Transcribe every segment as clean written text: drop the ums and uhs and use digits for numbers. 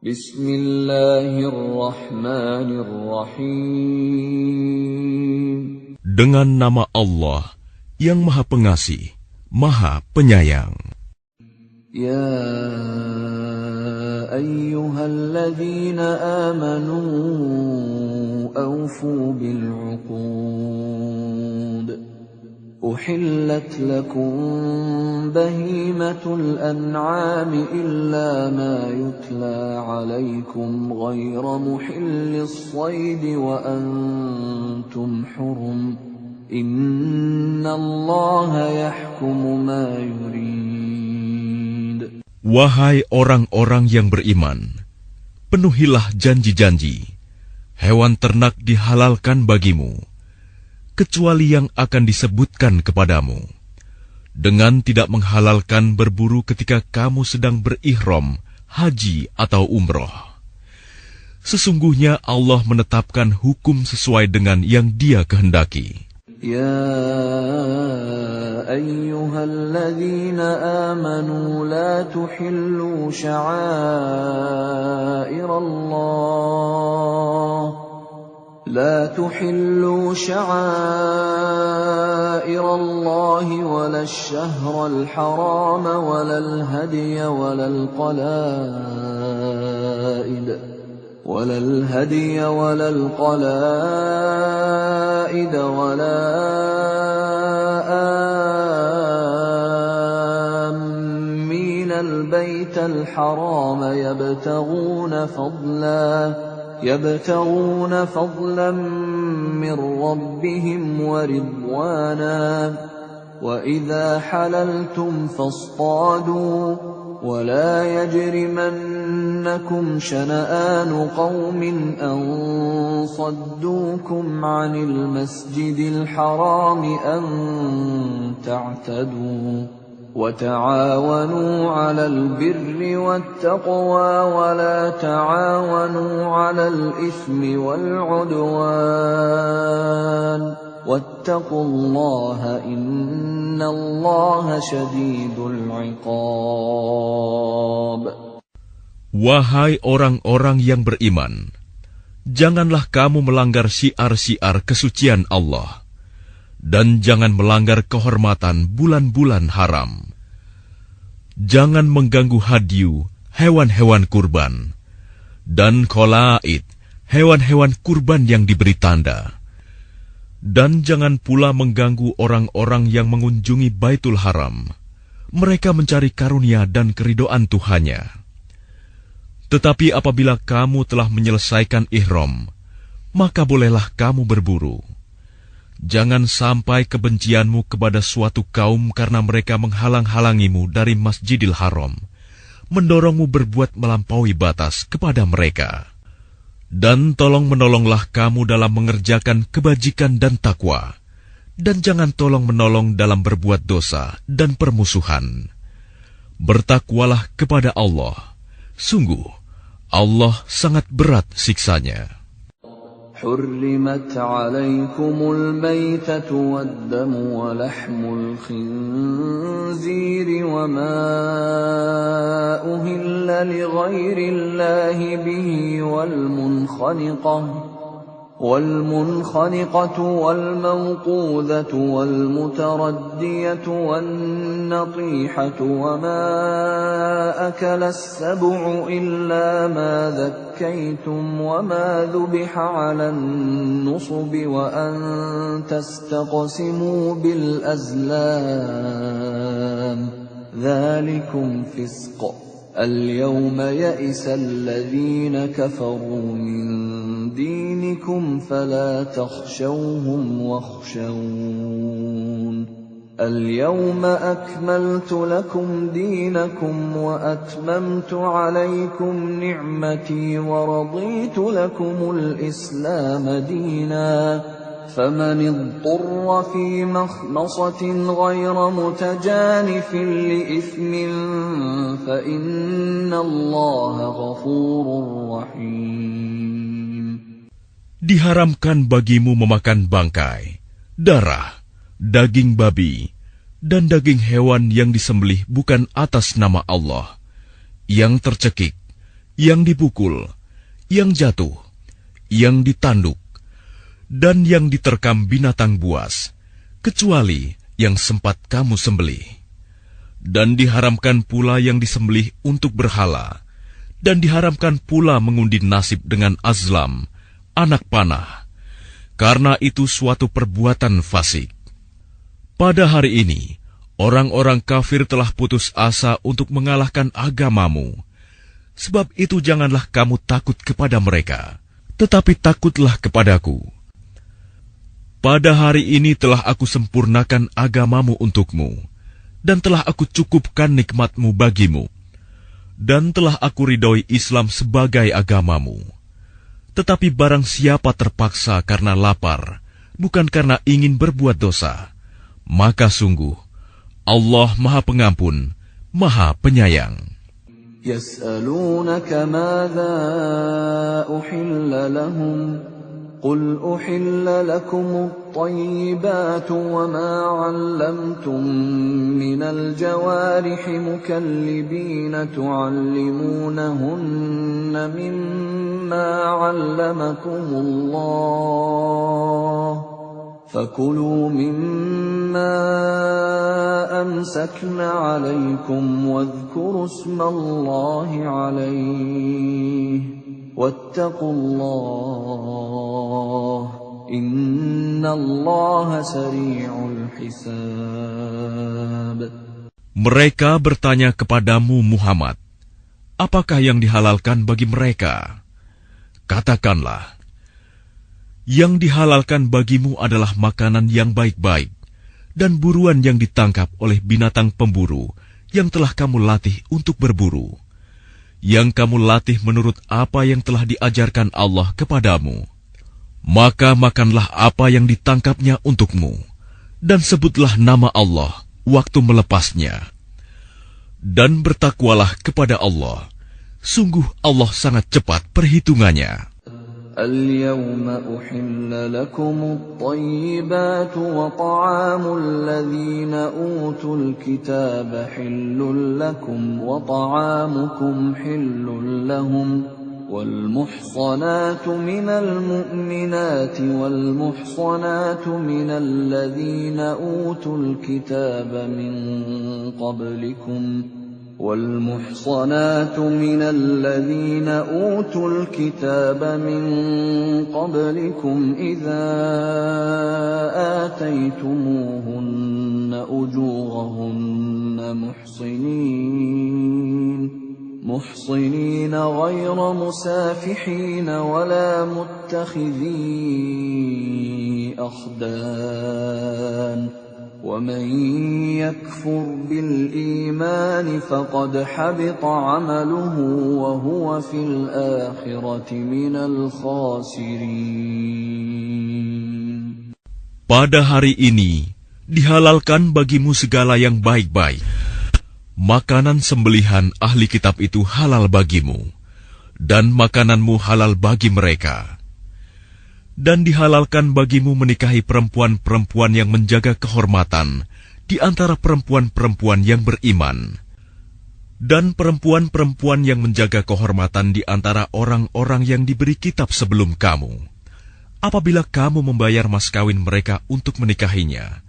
Bismillahirrahmanirrahim. Dengan nama Allah yang Maha Pengasih, Maha Penyayang. Ya ayyuhalladzina amanu awfu bil'uqud. أحلت لكم بهيمة الأنعام إلا ما يتلى عليكم غير محل الصيد وأنتم حرم إن الله يحكم ما يريد. Wahai orang-orang yang beriman, penuhilah janji-janji. Hewan ternak dihalalkan bagimu, kecuali yang akan disebutkan kepadamu, dengan tidak menghalalkan berburu ketika kamu sedang berihram, haji atau umroh. Sesungguhnya Allah menetapkan hukum sesuai dengan yang Dia kehendaki. Ya ayyuhalladzina amanu la tuhillu sya'airallah لا تحلوا شعائر الله ولا الشهر الحرام ولا الهدي ولا القلائد ولا آمين البيت الحرام يبتغون فضلا من ربهم ورضوانا وإذا حللتم فاصطادوا ولا يجرمنكم شنآن قوم أن صدوكم عن المسجد الحرام أن تعتدوا وتعاونوا على البر والتقوى ولا تعاونوا على الإثم والعدوان واتقوا الله إن الله شديد العقاب. Wahai orang-orang yang beriman, janganlah kamu melanggar syiar-syiar kesucian Allah, dan jangan melanggar kehormatan bulan-bulan haram. Jangan mengganggu hadyu, hewan-hewan kurban, dan qalaid, hewan-hewan kurban yang diberi tanda. Dan jangan pula mengganggu orang-orang yang mengunjungi Baitul Haram. Mereka mencari karunia dan keridhaan Tuhannya. Tetapi apabila kamu telah menyelesaikan ihram, maka bolehlah kamu berburu. Jangan sampai kebencianmu kepada suatu kaum karena mereka menghalang-halangimu dari Masjidil Haram, mendorongmu berbuat melampaui batas kepada mereka. Dan tolong-menolonglah kamu dalam mengerjakan kebajikan dan takwa, dan jangan tolong-menolong dalam berbuat dosa dan permusuhan. Bertakwalah kepada Allah, sungguh Allah sangat berat siksanya. حرمت عليكم الميتة والدم ولحم الخنزير وما أهل لغير الله به والمنخنقة والموقوذة والمتردية والنطيحة وما أكل السبع إلا ما ذكيتم وما ذبح على النصب وأن تستقسموا بالأزلام ذلكم فسق. اليوم يئس الذين كفروا من دينكم فلا تخشوهم واخشون. اليوم أكملت لكم دينكم وأتممت عليكم نعمتي ورضيت لكم الإسلام دينا. فمن اضطر في مخمصة غير متجانف لإثم فإن الله غفور رحيم. Diharamkan bagimu memakan bangkai, darah, daging babi, dan daging hewan yang disembelih bukan atas nama Allah, yang tercekik, yang dipukul, yang jatuh, yang ditanduk, dan yang diterkam binatang buas, kecuali yang sempat kamu sembelih. Dan diharamkan pula yang disembelih untuk berhala, dan diharamkan pula mengundi nasib dengan azlam, anak panah, karena itu suatu perbuatan fasik. Pada hari ini, orang-orang kafir telah putus asa untuk mengalahkan agamamu. Sebab itu janganlah kamu takut kepada mereka, tetapi takutlah kepadaku. Pada hari ini telah aku sempurnakan agamamu untukmu, dan telah aku cukupkan nikmatmu bagimu, dan telah aku ridhoi Islam sebagai agamamu. Tetapi barang siapa terpaksa karena lapar, bukan karena ingin berbuat dosa, maka sungguh Allah Maha Pengampun, Maha Penyayang. يسألونك ماذا أحل لهم قل أحل لكم الطيبات وما علمتم من الجوارح مكلبين تعلمونهن مما علمكم الله فكلوا مما أمسكن عليكم واذكروا اسم الله عليه واتقوا الله إن الله سريع الحساب. Mereka bertanya kepadamu Muhammad, apakah yang dihalalkan bagi mereka? Katakanlah, yang dihalalkan bagimu adalah makanan yang baik-baik dan buruan yang ditangkap oleh binatang pemburu yang telah kamu latih untuk berburu, yang kamu latih menurut apa yang telah diajarkan Allah kepadamu. Maka makanlah apa yang ditangkapnya untukmu, dan sebutlah nama Allah waktu melepasnya. Dan bertakwalah kepada Allah, sungguh Allah sangat cepat perhitungannya. اليوم أحل لكم الطيبات وطعام الذين أوتوا الكتاب حل لكم وطعامكم حل لهم والمحصنات من المؤمنات والمحصنات من الذين أوتوا الكتاب من قبلكم والمحصنات من الذين أوتوا الكتاب من قبلكم إذا آتيتموهن أجورهن محصنين غير مسافحين ولا متخذي أخدان ومن يكفر بالإيمان فقد حبط عمله وهو في الآخرة من الخاسرين. Pada hari ini dihalalkan bagimu segala yang baik-baik. Makanan sembelihan ahli kitab itu halal bagimu, dan makananmu halal bagi mereka. Dan dihalalkan bagimu menikahi perempuan-perempuan yang menjaga kehormatan di antara perempuan-perempuan yang beriman, dan perempuan-perempuan yang menjaga kehormatan di antara orang-orang yang diberi kitab sebelum kamu. Apabila kamu membayar mas kawin mereka untuk menikahinya,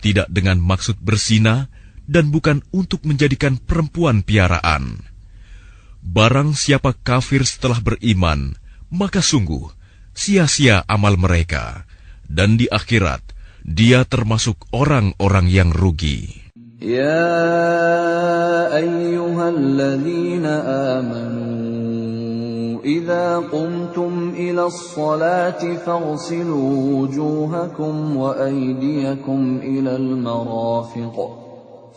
tidak dengan maksud berzina dan bukan untuk menjadikan perempuan piaraan. Barang siapa kafir setelah beriman, maka sungguh sia-sia amal mereka, dan di akhirat dia termasuk orang-orang yang rugi. Ya ayyuhalladzina amanu idza qumtum ilas salati faghsilu wujuhakum wa aydiyakum ilal marafiq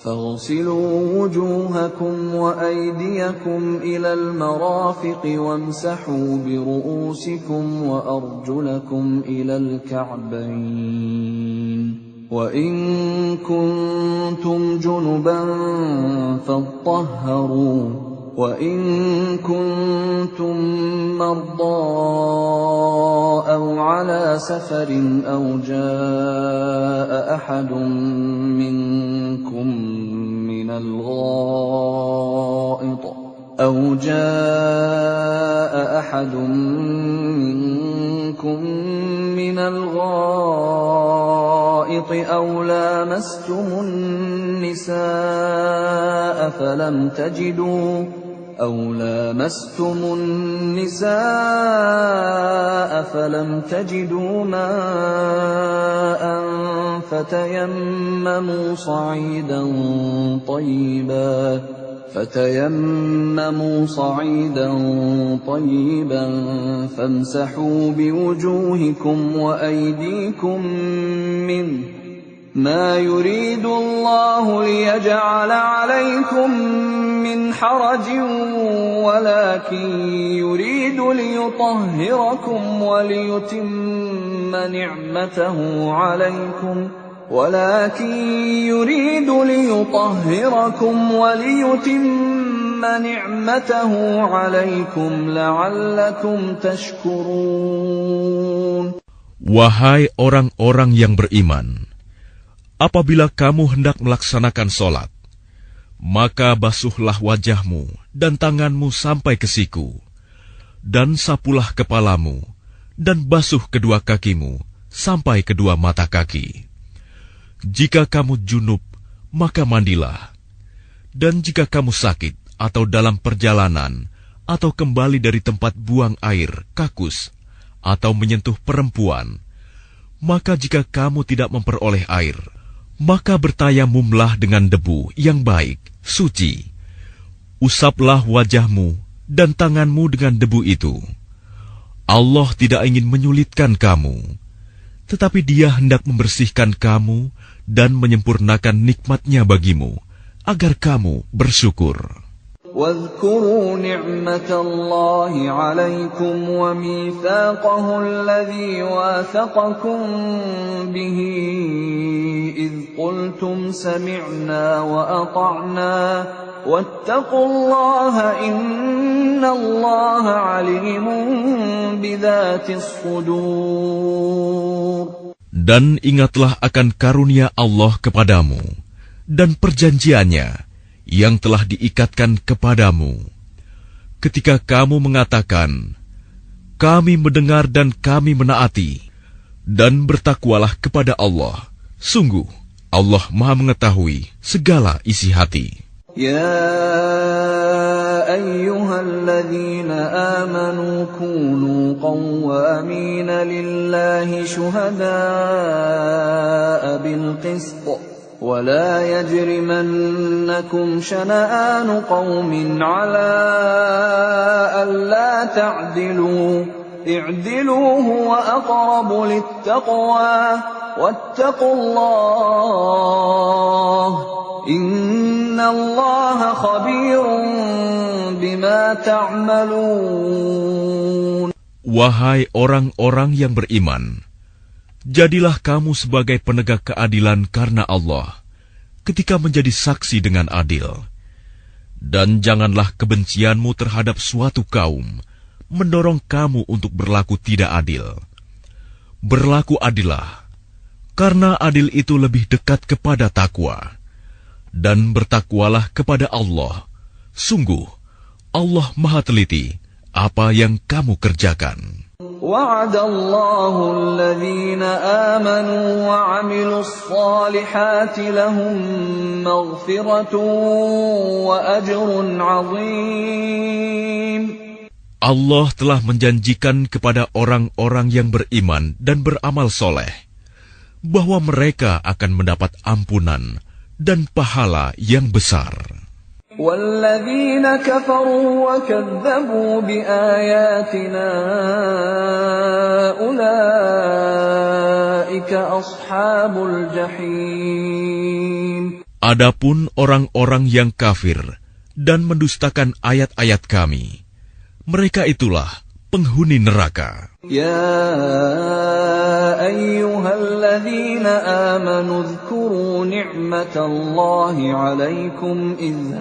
فاغسلوا وجوهكم وأيديكم إلى المرافق وامسحوا برؤوسكم وأرجلكم إلى الكعبين وإن كنتم جنبا فاطهروا وإن كنتم مرضى أو على سفر أو جاء أحد منكم من الغائط أو جاء أحد منكم من الغائط أو لامستم النساء فلم تجدوا ماء فتيمموا صعيدا طيبا فامسحوا بوجوهكم وأيديكم منه ما يريد الله ليجعل عليكم من حرج ولكن يريد ليطهركم وليتم نعمته عليكم لعلكم تشكرون. Wahai orang-orang yang beriman, apabila kamu hendak melaksanakan sholat, maka basuhlah wajahmu dan tanganmu sampai ke siku, dan sapulah kepalamu, dan basuh kedua kakimu sampai kedua mata kaki. Jika kamu junub, maka mandilah. Dan jika kamu sakit atau dalam perjalanan, atau kembali dari tempat buang air, kakus, atau menyentuh perempuan, maka jika kamu tidak memperoleh air, maka bertayamumlah dengan debu yang baik, suci. Usaplah wajahmu dan tanganmu dengan debu itu. Allah tidak ingin menyulitkan kamu, tetapi Dia hendak membersihkan kamu dan menyempurnakan nikmat-Nya bagimu, agar kamu bersyukur. واذكروا نعمة الله عليكم وميثاقه الذي واثقكم به إذ قلتم سمعنا وأطعنا واتقوا الله إن الله عليم بذات الصدور. Dan ingatlah akan karunia Allah kepadamu dan perjanjiannya yang telah diikatkan kepadamu, ketika kamu mengatakan, kami mendengar dan kami menaati, dan bertakwalah kepada Allah. Sungguh, Allah Maha mengetahui segala isi hati. Ya ayyuhalladzina amanu kunu qawwamina lillahi syuhada'a bilqist. ولا يجرمنكم شنآن قوم على ألا تعدلوا اعدلوا هو أقرب للتقوى واتقوا الله إن الله خبير بما تعملون. Wahai orang-orang yang beriman, jadilah kamu sebagai penegak keadilan karena Allah, ketika menjadi saksi dengan adil. Dan janganlah kebencianmu terhadap suatu kaum mendorong kamu untuk berlaku tidak adil. Berlaku adillah, karena adil itu lebih dekat kepada takwa. Dan bertakwalah kepada Allah. Sungguh, Allah Maha teliti apa yang kamu kerjakan. وعد الله الذين آمنوا وعملوا الصالحات لهم مغفرة وأجر عظيم. Allah telah menjanjikan kepada orang-orang yang beriman dan beramal soleh bahwa mereka akan mendapat ampunan dan pahala yang besar. وَالَّذِينَ كَفَرُوا وَكَذَّبُوا بِآيَاتِنَا أُولَئِكَ أَصْحَابُ الْجَحِيمِ. Adapun orang-orang yang kafir dan mendustakan ayat-ayat kami, mereka itulah penghuni neraka. Ya ayyuhalladzina amanu dzkuru ni'matallahi 'alaikum idh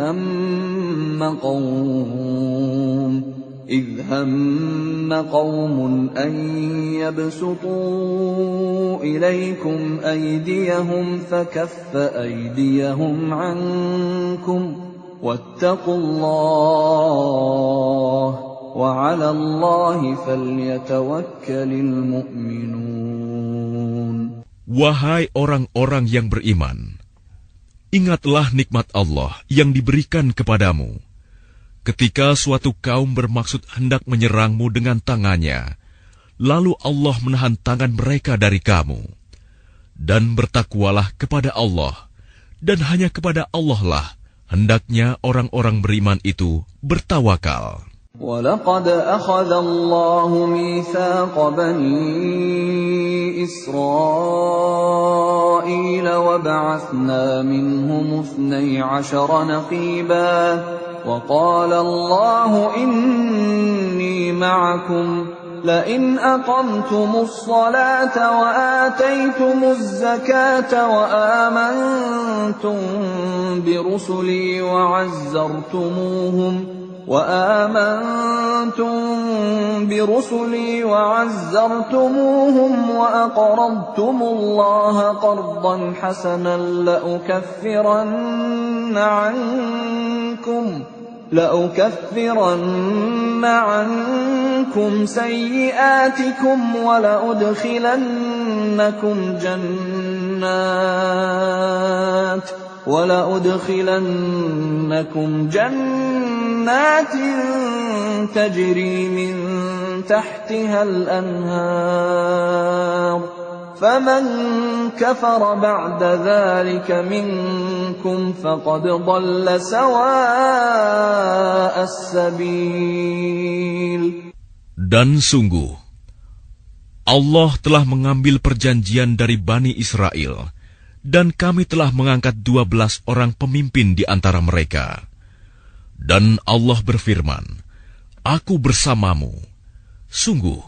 hamma qaumun an yabsutu ilaykum aydiyahum fakaffa aydiyahum 'ankum واتقوا الله وعلى الله فليتوكل المؤمنون. Wahai orang-orang yang beriman, ingatlah nikmat Allah yang diberikan kepadamu. Ketika suatu kaum bermaksud hendak menyerangmu dengan tangannya, lalu Allah menahan tangan mereka dari kamu. Dan bertakwalah kepada Allah, dan hanya kepada Allah lah hendaknya orang-orang beriman itu bertawakal. وَلَقَدْ أَخَذَ اللَّهُ مِيثَاقَ بَنِي إِسْرَائِيلَ وَبَعَثْنَا مِنْهُمُ 12 نَقِيبًا وَقَالَ اللَّهُ إِنِّي مَعَكُمْ لئن أقمتم الصلاة وآتيتم الزكاة وآمنتم برسلي وعزرتموهم وأقرضتم الله قرضا حسنا لأكفرن عنكم سيئاتكم ولأدخلنكم جنات تجري من تحتها الأنهار فمن كفر بعد ذلك منكم فقد ضل سواء السبيل. Dan sungguh, Allah telah mengambil perjanjian dari Bani Israel, dan kami telah mengangkat 12 orang pemimpin di antara mereka. Dan Allah berfirman, Aku bersamamu. Sungguh,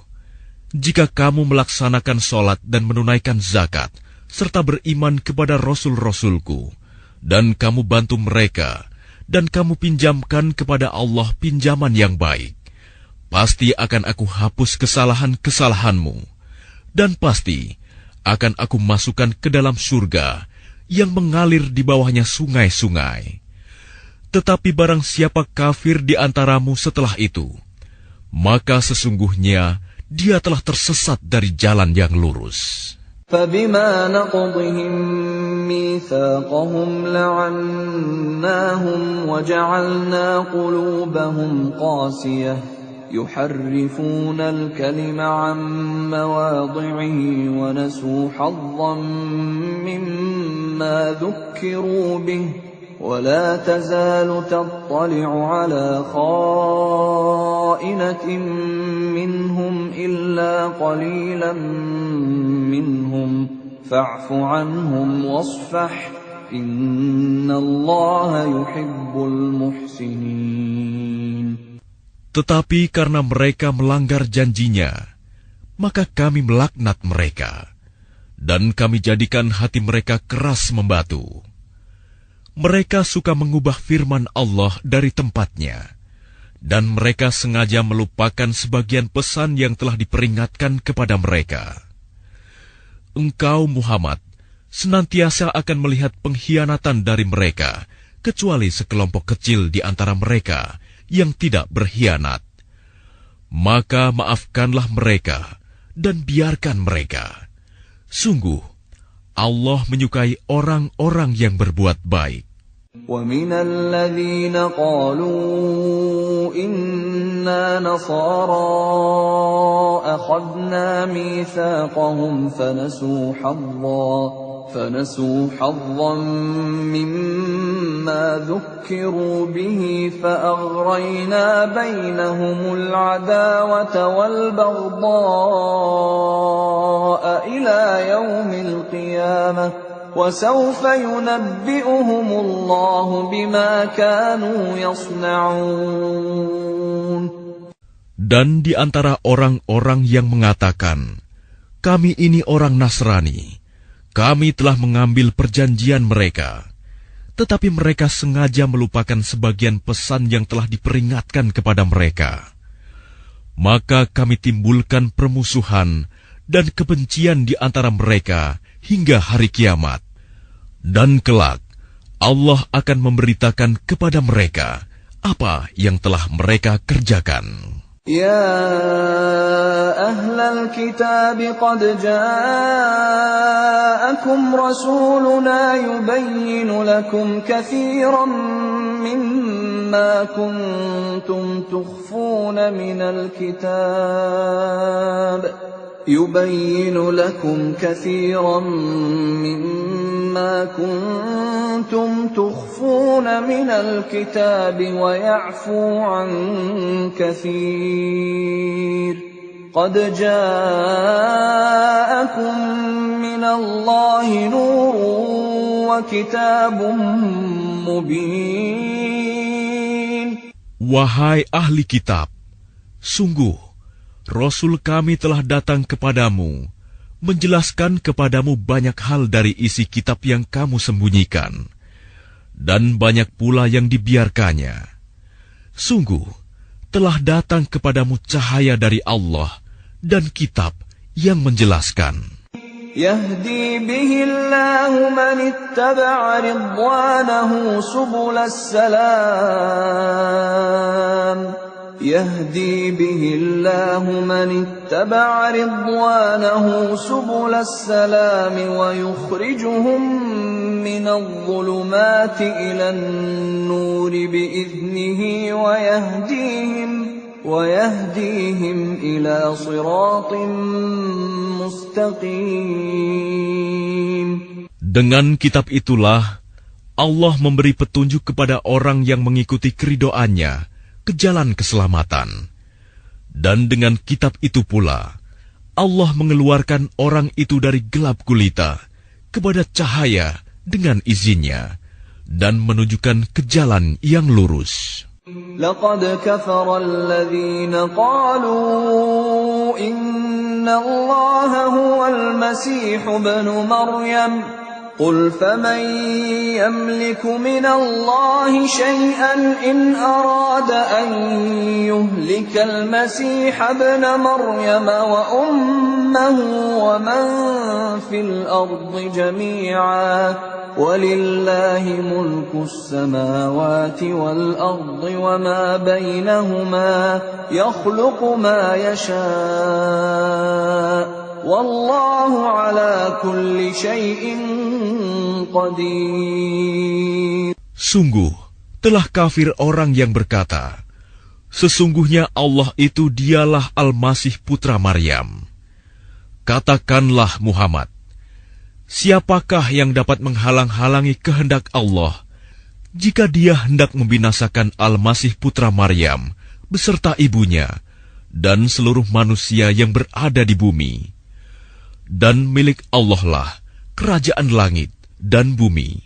jika kamu melaksanakan sholat dan menunaikan zakat, serta beriman kepada Rasul-Rasulku, dan kamu bantu mereka, dan kamu pinjamkan kepada Allah pinjaman yang baik, pasti akan aku hapus kesalahan-kesalahanmu, dan pasti akan aku masukkan ke dalam surga yang mengalir di bawahnya sungai-sungai. Tetapi barang siapa kafir di antaramu setelah itu, maka sesungguhnya dia telah tersesat dari jalan yang lurus. فَبِمَا نَقْضِهِمْ مِيثَاقَهُمْ لَعَنَّاهُمْ وَجَعَلْنَا قُلُوبَهُمْ قَاسِيَةً يُحَرِّفُونَ الْكَلِمَ عَن مَّوَاضِعِهِ وَنَسُوا حَظًّا مِّمَّا ذُكِّرُوا بِهِ ولا تزال تطلع على خائنة منهم إلا قليلا منهم فاعف عنهم واصفح إن الله يحب المحسنين. Tetapi karena mereka melanggar janjinya, maka kami melaknat mereka, dan kami jadikan hati mereka keras membatu. Mereka suka mengubah firman Allah dari tempatnya, dan mereka sengaja melupakan sebagian pesan yang telah diperingatkan kepada mereka. Engkau, Muhammad, senantiasa akan melihat pengkhianatan dari mereka, kecuali sekelompok kecil di antara mereka yang tidak berkhianat. Maka maafkanlah mereka, dan biarkan mereka. Sungguh, Allah menyukai orang-orang yang berbuat baik. وَمِنَ الَّذِينَ قَالُوا إِنَّا نَصَارَى أَخَذْنَا مِيثَاقَهُمْ فَنَسُوا حَظًّا مِّمَّا ذُكِّرُوا بِهِ فَأَغْرَيْنَا بَيْنَهُمُ الْعَدَاوَةَ وَالْبَغْضَاءَ إِلَى يَوْمِ الْقِيَامَةِ وَسَوْفَ يُنَبِّئُهُمُ اللَّهُ بِمَا كَانُوا يَصْنَعُونَ. Dan di antara orang-orang yang mengatakan, kami ini orang Nasrani, kami telah mengambil perjanjian mereka, tetapi mereka sengaja melupakan sebagian pesan yang telah diperingatkan kepada mereka. Maka kami timbulkan permusuhan dan kebencian di antara mereka hingga hari kiamat. Dan kelak, Allah akan memberitakan kepada mereka apa yang telah mereka kerjakan. يا أهل الكتاب قد جاءكم رسولنا يبين لكم كثيرا مما كنتم تخفون من الكتاب ويعفو عن كثير قد جاءكم من الله نور وكتاب مبين. Wahai ahli kitab, sungguh Rasul kami telah datang kepadamu, menjelaskan kepadamu banyak hal dari isi kitab yang kamu sembunyikan, dan banyak pula yang dibiarkannya. Sungguh, telah datang kepadamu cahaya dari Allah dan kitab yang menjelaskan. يهدي به الله من اتبع رضوانه سبل السلام يهدي به الله من اتبع رضوانه سبل السلام ويخرجهم من الظلمات إلى النور بإذنه ويهديهم إلى صراط مستقيم. Dengan kitab itulah Allah memberi petunjuk kepada orang yang mengikuti keridhoannya ke jalan keselamatan. Dan dengan kitab itu pula, Allah mengeluarkan orang itu dari gelap gulita kepada cahaya dengan izinnya, dan menunjukkan ke jalan yang lurus. لقد كفر الذين قالوا إن الله هو المسيح ابن مريم قل فمن يملك من الله شيئا إن أراد أن يهلك المسيح ابن مريم وأمه ومن في الأرض جميعا ولله ملك السماوات والأرض وما بينهما يخلق ما يشاء والله على كل شيء قدير. Sungguh, telah kafir orang yang berkata, sesungguhnya Allah itu dialah Al-Masih putra Maryam. Katakanlah Muhammad, siapakah yang dapat menghalang-halangi kehendak Allah jika dia hendak membinasakan Al-Masih putra Maryam beserta ibunya dan seluruh manusia yang berada di bumi? Dan milik Allah lah kerajaan langit dan bumi,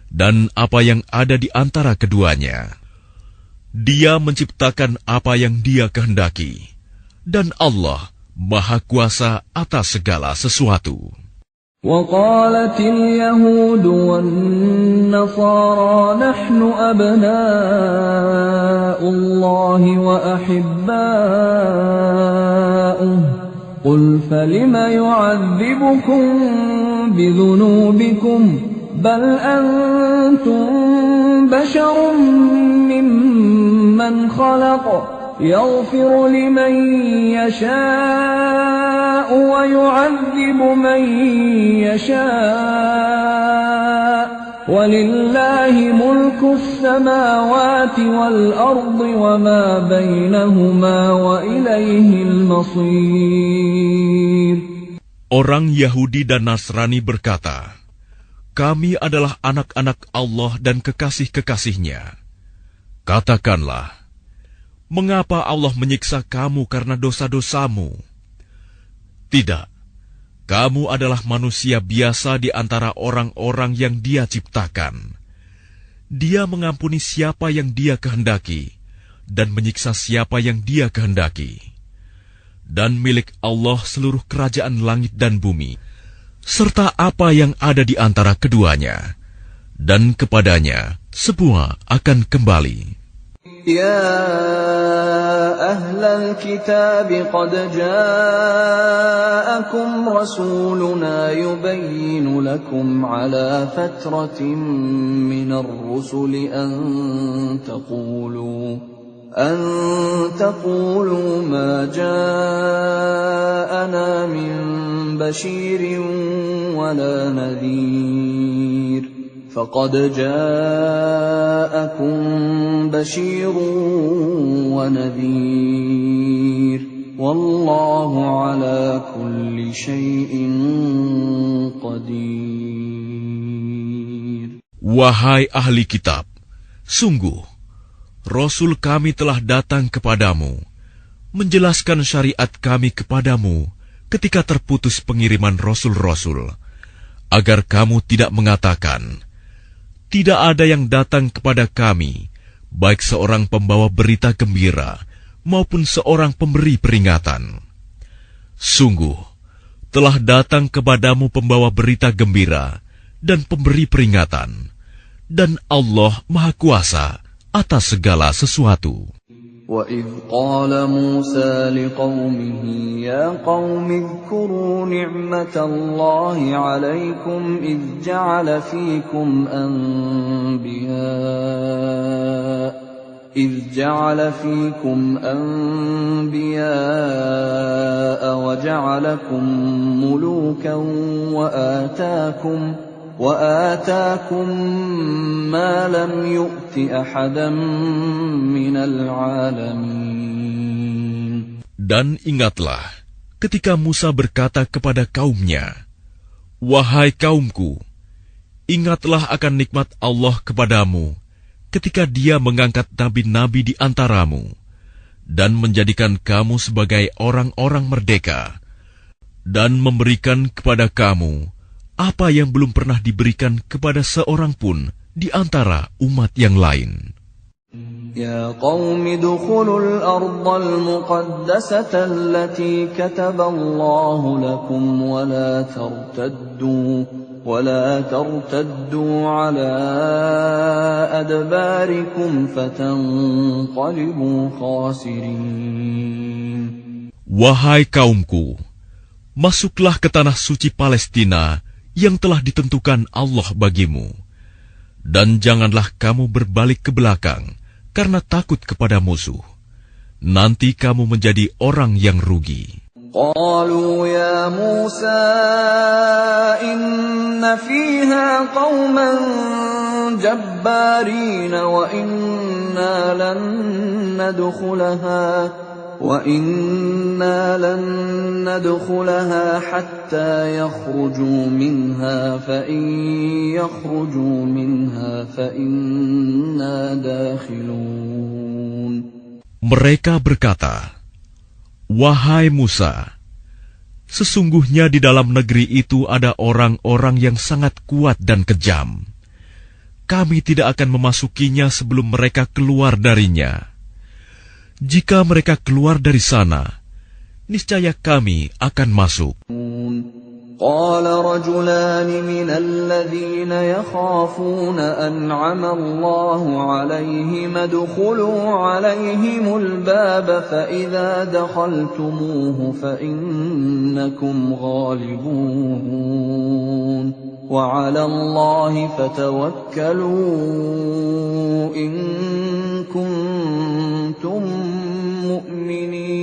dan apa yang ada di antara keduanya. Dia menciptakan apa yang Dia kehendaki, dan Allah Maha Kuasa atas segala sesuatu. وقالت اليهود والنصارى نحن أبناء الله وأحباؤه قل فلم يعذبكم بذنوبكم بل أنتم بشر ممن خلق يغفر لمن يشاء ويعذب من يشاء ولله ملك السماوات والأرض وما بينهما وإليه المصير. Orang Yahudi dan Nasrani berkata, kami adalah anak-anak Allah dan kekasih-kekasihnya. Katakanlah, mengapa Allah menyiksa kamu karena dosa-dosamu? Tidak, kamu adalah manusia biasa di antara orang-orang yang Dia ciptakan. Dia mengampuni siapa yang Dia kehendaki, dan menyiksa siapa yang Dia kehendaki. Dan milik Allah seluruh kerajaan langit dan bumi, serta apa yang ada di antara keduanya, dan kepadanya semua akan kembali. يا أهل الكتاب قد جاءكم رسولنا يبين لكم على فترة من الرسل أن تقولوا ما جاءنا من بشير ولا نذير فقد جاءكم بشير ونذير والله على كل شيء قدير. Wahai ahli kitab, sungguh Rasul kami telah datang kepadamu, menjelaskan syariat kami kepadamu ketika terputus pengiriman rasul-rasul, agar kamu tidak mengatakan, tidak ada yang datang kepada kami, baik seorang pembawa berita gembira maupun seorang pemberi peringatan. Sungguh, telah datang kepadamu pembawa berita gembira dan pemberi peringatan, dan Allah Maha Kuasa atas segala sesuatu. وَإِذْ قَالَ مُوسَى لِقَوْمِهِ يَا قَوْمِ اذْكُرُوا نِعْمَةَ اللَّهِ عَلَيْكُمْ إِذْ جَعَلَ فِيكُمْ أَنْبِيَاءَ وَجَعَلَكُمْ مُلُوكًا وآتاكم ما لم يؤت أحدا من العالمين. Dan ingatlah ketika Musa berkata kepada kaumnya, wahai kaumku, ingatlah akan nikmat Allah kepadamu ketika Dia mengangkat nabi-nabi di antaramu dan menjadikan kamu sebagai orang-orang merdeka dan memberikan kepada kamu apa yang belum pernah diberikan kepada seorang pun di antara umat yang lain. Ya qaumi dukhulul ardal muqaddasata allati kataballahu lakum wa la tartaddu ala adbarikum fatanqalibu khasirin. Wahai kaumku, masuklah ke tanah suci Palestina yang telah ditentukan Allah bagimu, dan janganlah kamu berbalik ke belakang karena takut kepada musuh. Nanti kamu menjadi orang yang rugi. Qalu ya Musa inna fiha qauman jabbarin wa inna lan nadkhulaha hatta yakhruju minha fa in yakhruju minha fa inna dakhilun. Mereka berkata, wahai Musa, sesungguhnya di dalam negeri itu ada orang-orang yang sangat kuat dan kejam. Kami tidak akan memasukinya sebelum mereka keluar darinya. Jika mereka keluar dari sana, niscaya kami akan masuk. Qala rajulan minal ladzina yakhafuna an'ama Allahu 'alaihim adkhulu 'alaihimul baba fa idza dakhaltumuhu fa innakum ghalibun wa 'ala Allahi fatawakkalu in kuntum mu'minin.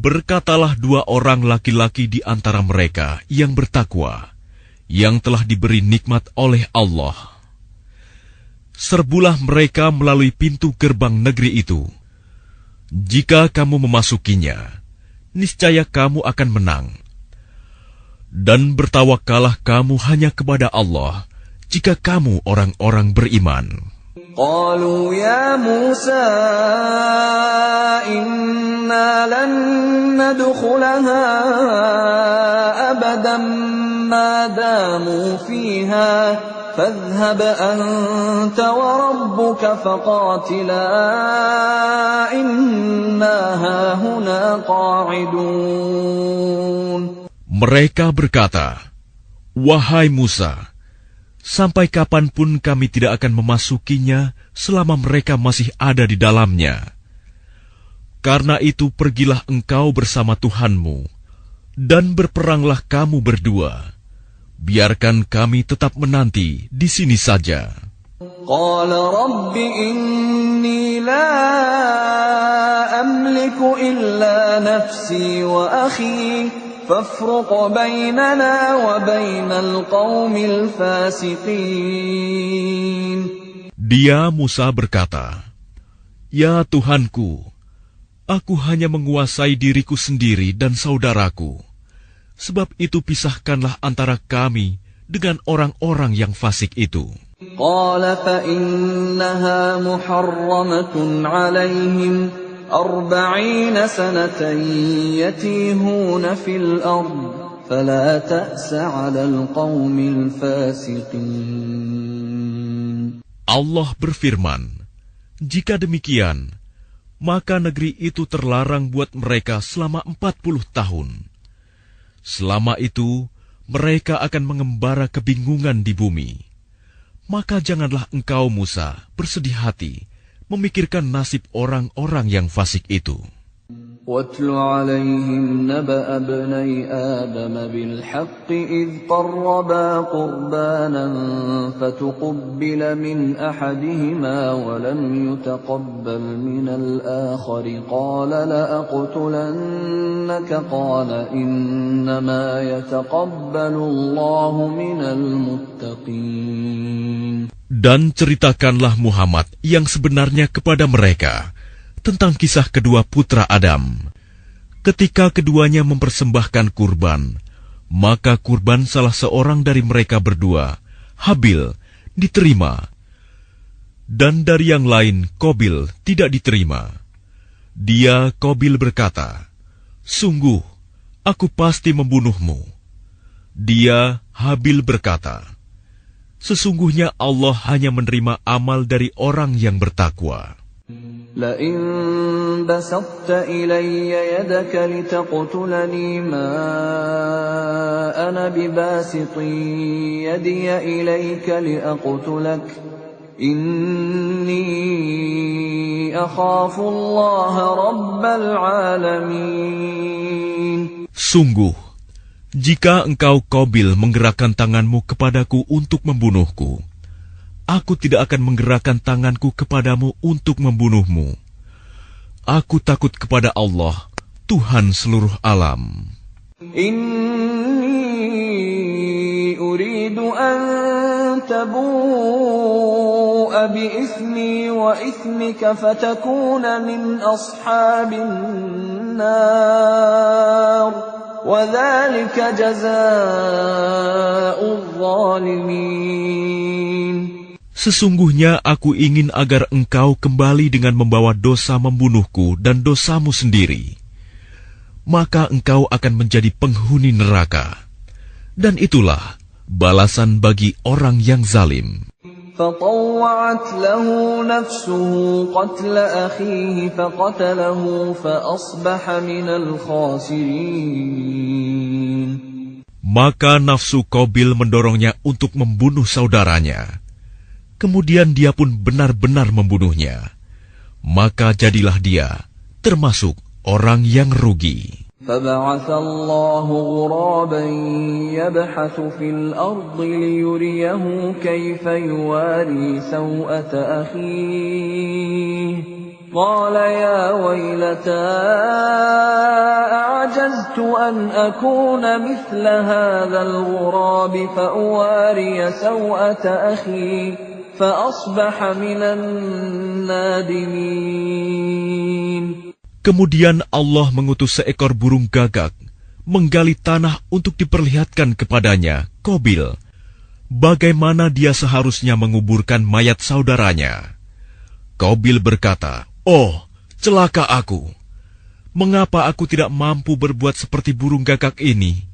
Berkatalah dua orang laki-laki di antara mereka yang bertakwa, yang telah diberi nikmat oleh Allah. Serbulah mereka melalui pintu gerbang negeri itu. Jika kamu memasukinya, niscaya kamu akan menang. Dan bertawakallah kamu hanya kepada Allah, jika kamu orang-orang beriman. Qalu ya Musa inna lan nadkhulaha abadan ma damu fiha fadhhab anta wa rabbuka faqatila inna hahuna qa'idun. Mereka berkata, wahai Musa, Sampai kapanpun kami tidak akan memasukinya selama mereka masih ada di dalamnya. Karena itu pergilah engkau bersama Tuhanmu, dan berperanglah kamu berdua. Biarkan kami tetap menanti di sini saja. Qala Rabbi inni la amliku illa nafsi wa akhi fafruq bainana wa bainal qaumil fasiqin. Dia Musa berkata, "Ya Tuhanku, aku hanya menguasai diriku sendiri dan saudaraku. Sebab itu pisahkanlah antara kami dengan orang-orang yang fasik itu." Qala fa innaha muharramatun 'alaihim 40 sanatan yatihuna fil ard fala ta'sa 'alal qaumil fasiqin. Allah berfirman, "Jika demikian, maka negeri itu terlarang buat mereka selama 40 tahun. Selama itu, mereka akan mengembara kebingungan di bumi. Maka janganlah engkau, Musa, bersedih hati memikirkan nasib orang-orang yang fasik itu." وَاتْلُ عَلَيْهِمْ نَبَأَ ابْنَيْ آدَمَ بِالْحَقِّ إِذْ قَرَّبَا قُرْبَانًا فَتُقُبِّلَ مِنْ أَحَدِهِمَا وَلَمْ يُتَقَبَّلْ مِنَ الْآخَرِ قَالَ لَأَقْتُلَنَّكَ قَالَ إِنَّمَا يَتَقَبَّلُ اللَّهُ مِنَ الْمُتَّقِينَ. Dan ceritakanlah Muhammad yang sebenarnya kepada mereka tentang kisah kedua putra Adam. Ketika keduanya mempersembahkan kurban, maka kurban salah seorang dari mereka berdua, Habil, diterima, dan dari yang lain, Qabil, tidak diterima. Dia, Qabil, berkata, "Sungguh, aku pasti membunuhmu." Dia, Habil, berkata, "Sesungguhnya Allah hanya menerima amal dari orang yang bertakwa." لئن بسطت إلي يدك لتقتلني ما أنا بباسط يدي إليك لأقتلك إني أخاف الله رب العالمين. Sungguh, jika engkau Qabil menggerakkan tanganmu kepadaku untuk membunuhku, aku tidak akan menggerakkan tanganku kepadamu untuk membunuhmu. Aku takut kepada Allah, Tuhan seluruh alam. Inni uridu an tabu'a bi ithmi wa ithmika fatakuna min ashabin nar wa dhalika jazaa'ul zalimin. Sesungguhnya aku ingin agar engkau kembali dengan membawa dosa membunuhku dan dosamu sendiri. Maka engkau akan menjadi penghuni neraka. Dan itulah balasan bagi orang yang zalim. فطوعت له نفسه قتل أخيه فقتله فأصبح من الخاسرين. Maka nafsu Qabil mendorongnya untuk membunuh saudaranya. Kemudian dia pun benar-benar membunuhnya. Maka jadilah dia termasuk orang yang rugi. فبعث الله غرابا يبحث في الأرض ليريه كيف يواري سوءة أخيه قال يا ويلتى أعجزت أن أكون مثل هذا الغراب فأواري سوءة أخي فأصبح من النادمين. Kemudian Allah mengutus seekor burung gagak menggali tanah untuk diperlihatkan kepadanya, Qabil, bagaimana dia seharusnya menguburkan mayat saudaranya. Qabil berkata, "Oh, celaka aku! Mengapa aku tidak mampu berbuat seperti burung gagak ini,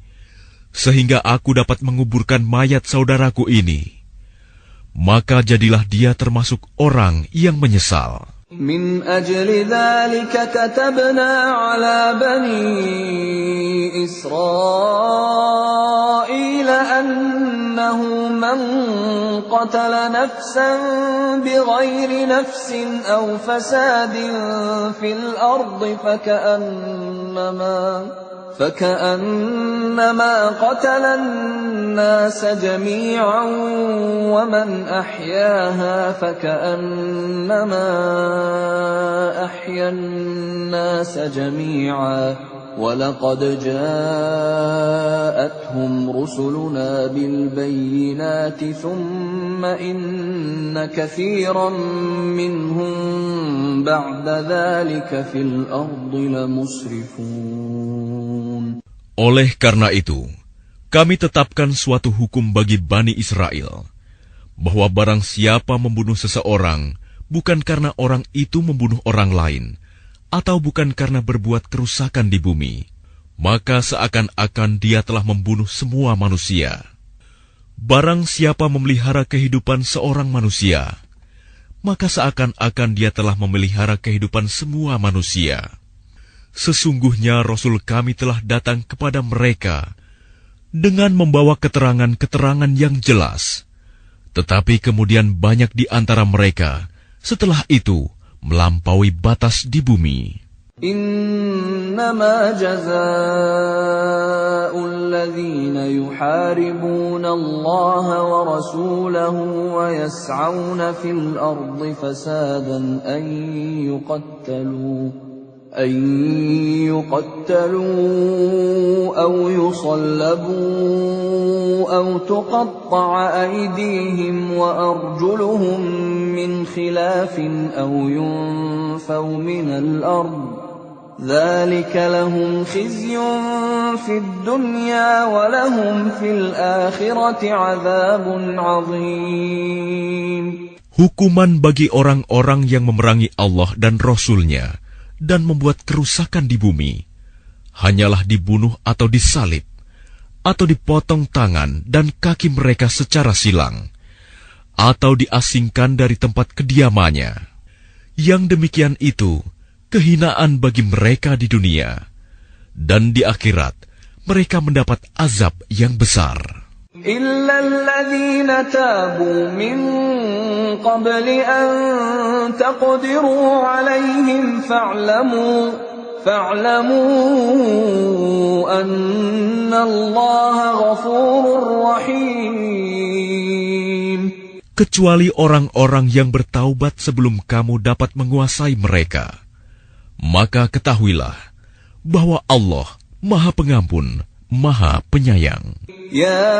sehingga aku dapat menguburkan mayat saudaraku ini?" Maka jadilah dia termasuk orang yang menyesal. من أجل ذلك كتبنا على بني إسرائيل أنه من قتل نفسا بغير نفس أو فساد في الأرض فكأنما قتل الناس جميعا ومن أحياها فكأنما أحيا الناس جميعا ولقد جاءتهم رسلنا بالبينات ثم إن كثيرا منهم بعد ذلك في الأرض لمسرفون. Oleh karena itu, kami tetapkan suatu hukum bagi Bani Israel, bahwa barang siapa membunuh seseorang, bukan karena orang itu membunuh orang lain, atau bukan karena berbuat kerusakan di bumi, maka seakan-akan dia telah membunuh semua manusia. Barang siapa memelihara kehidupan seorang manusia, maka seakan-akan dia telah memelihara kehidupan semua manusia. Sesungguhnya Rasul kami telah datang kepada mereka dengan membawa keterangan-keterangan yang jelas. Tetapi kemudian banyak di antara mereka setelah itu melampaui batas di bumi. إنما جزاء الذين يحاربون الله ورسوله ويسعون في الأرض فسادا أن يقتلوا أو يصلبوا أو تقطع أيديهم وأرجلهم من خلاف أو ينفوا من الأرض ذلك لهم خزي في الدنيا ولهم في الآخرة عذاب عظيم. Hukuman bagi orang-orang yang memerangi Allah dan Rasul-Nya dan membuat kerusakan di bumi, hanyalah dibunuh atau disalib, atau dipotong tangan dan kaki mereka secara silang, atau diasingkan dari tempat kediamannya. Yang demikian itu kehinaan bagi mereka di dunia, dan di akhirat mereka mendapat azab yang besar. إلا الذين تابوا من قبل أن تقدروا عليهم فاعلموا أن الله غفور رحيم. Kecuali orang-orang yang bertaubat sebelum kamu dapat menguasai mereka, maka ketahuilah bahwa Allah Maha Pengampun, Maha Penyayang. يا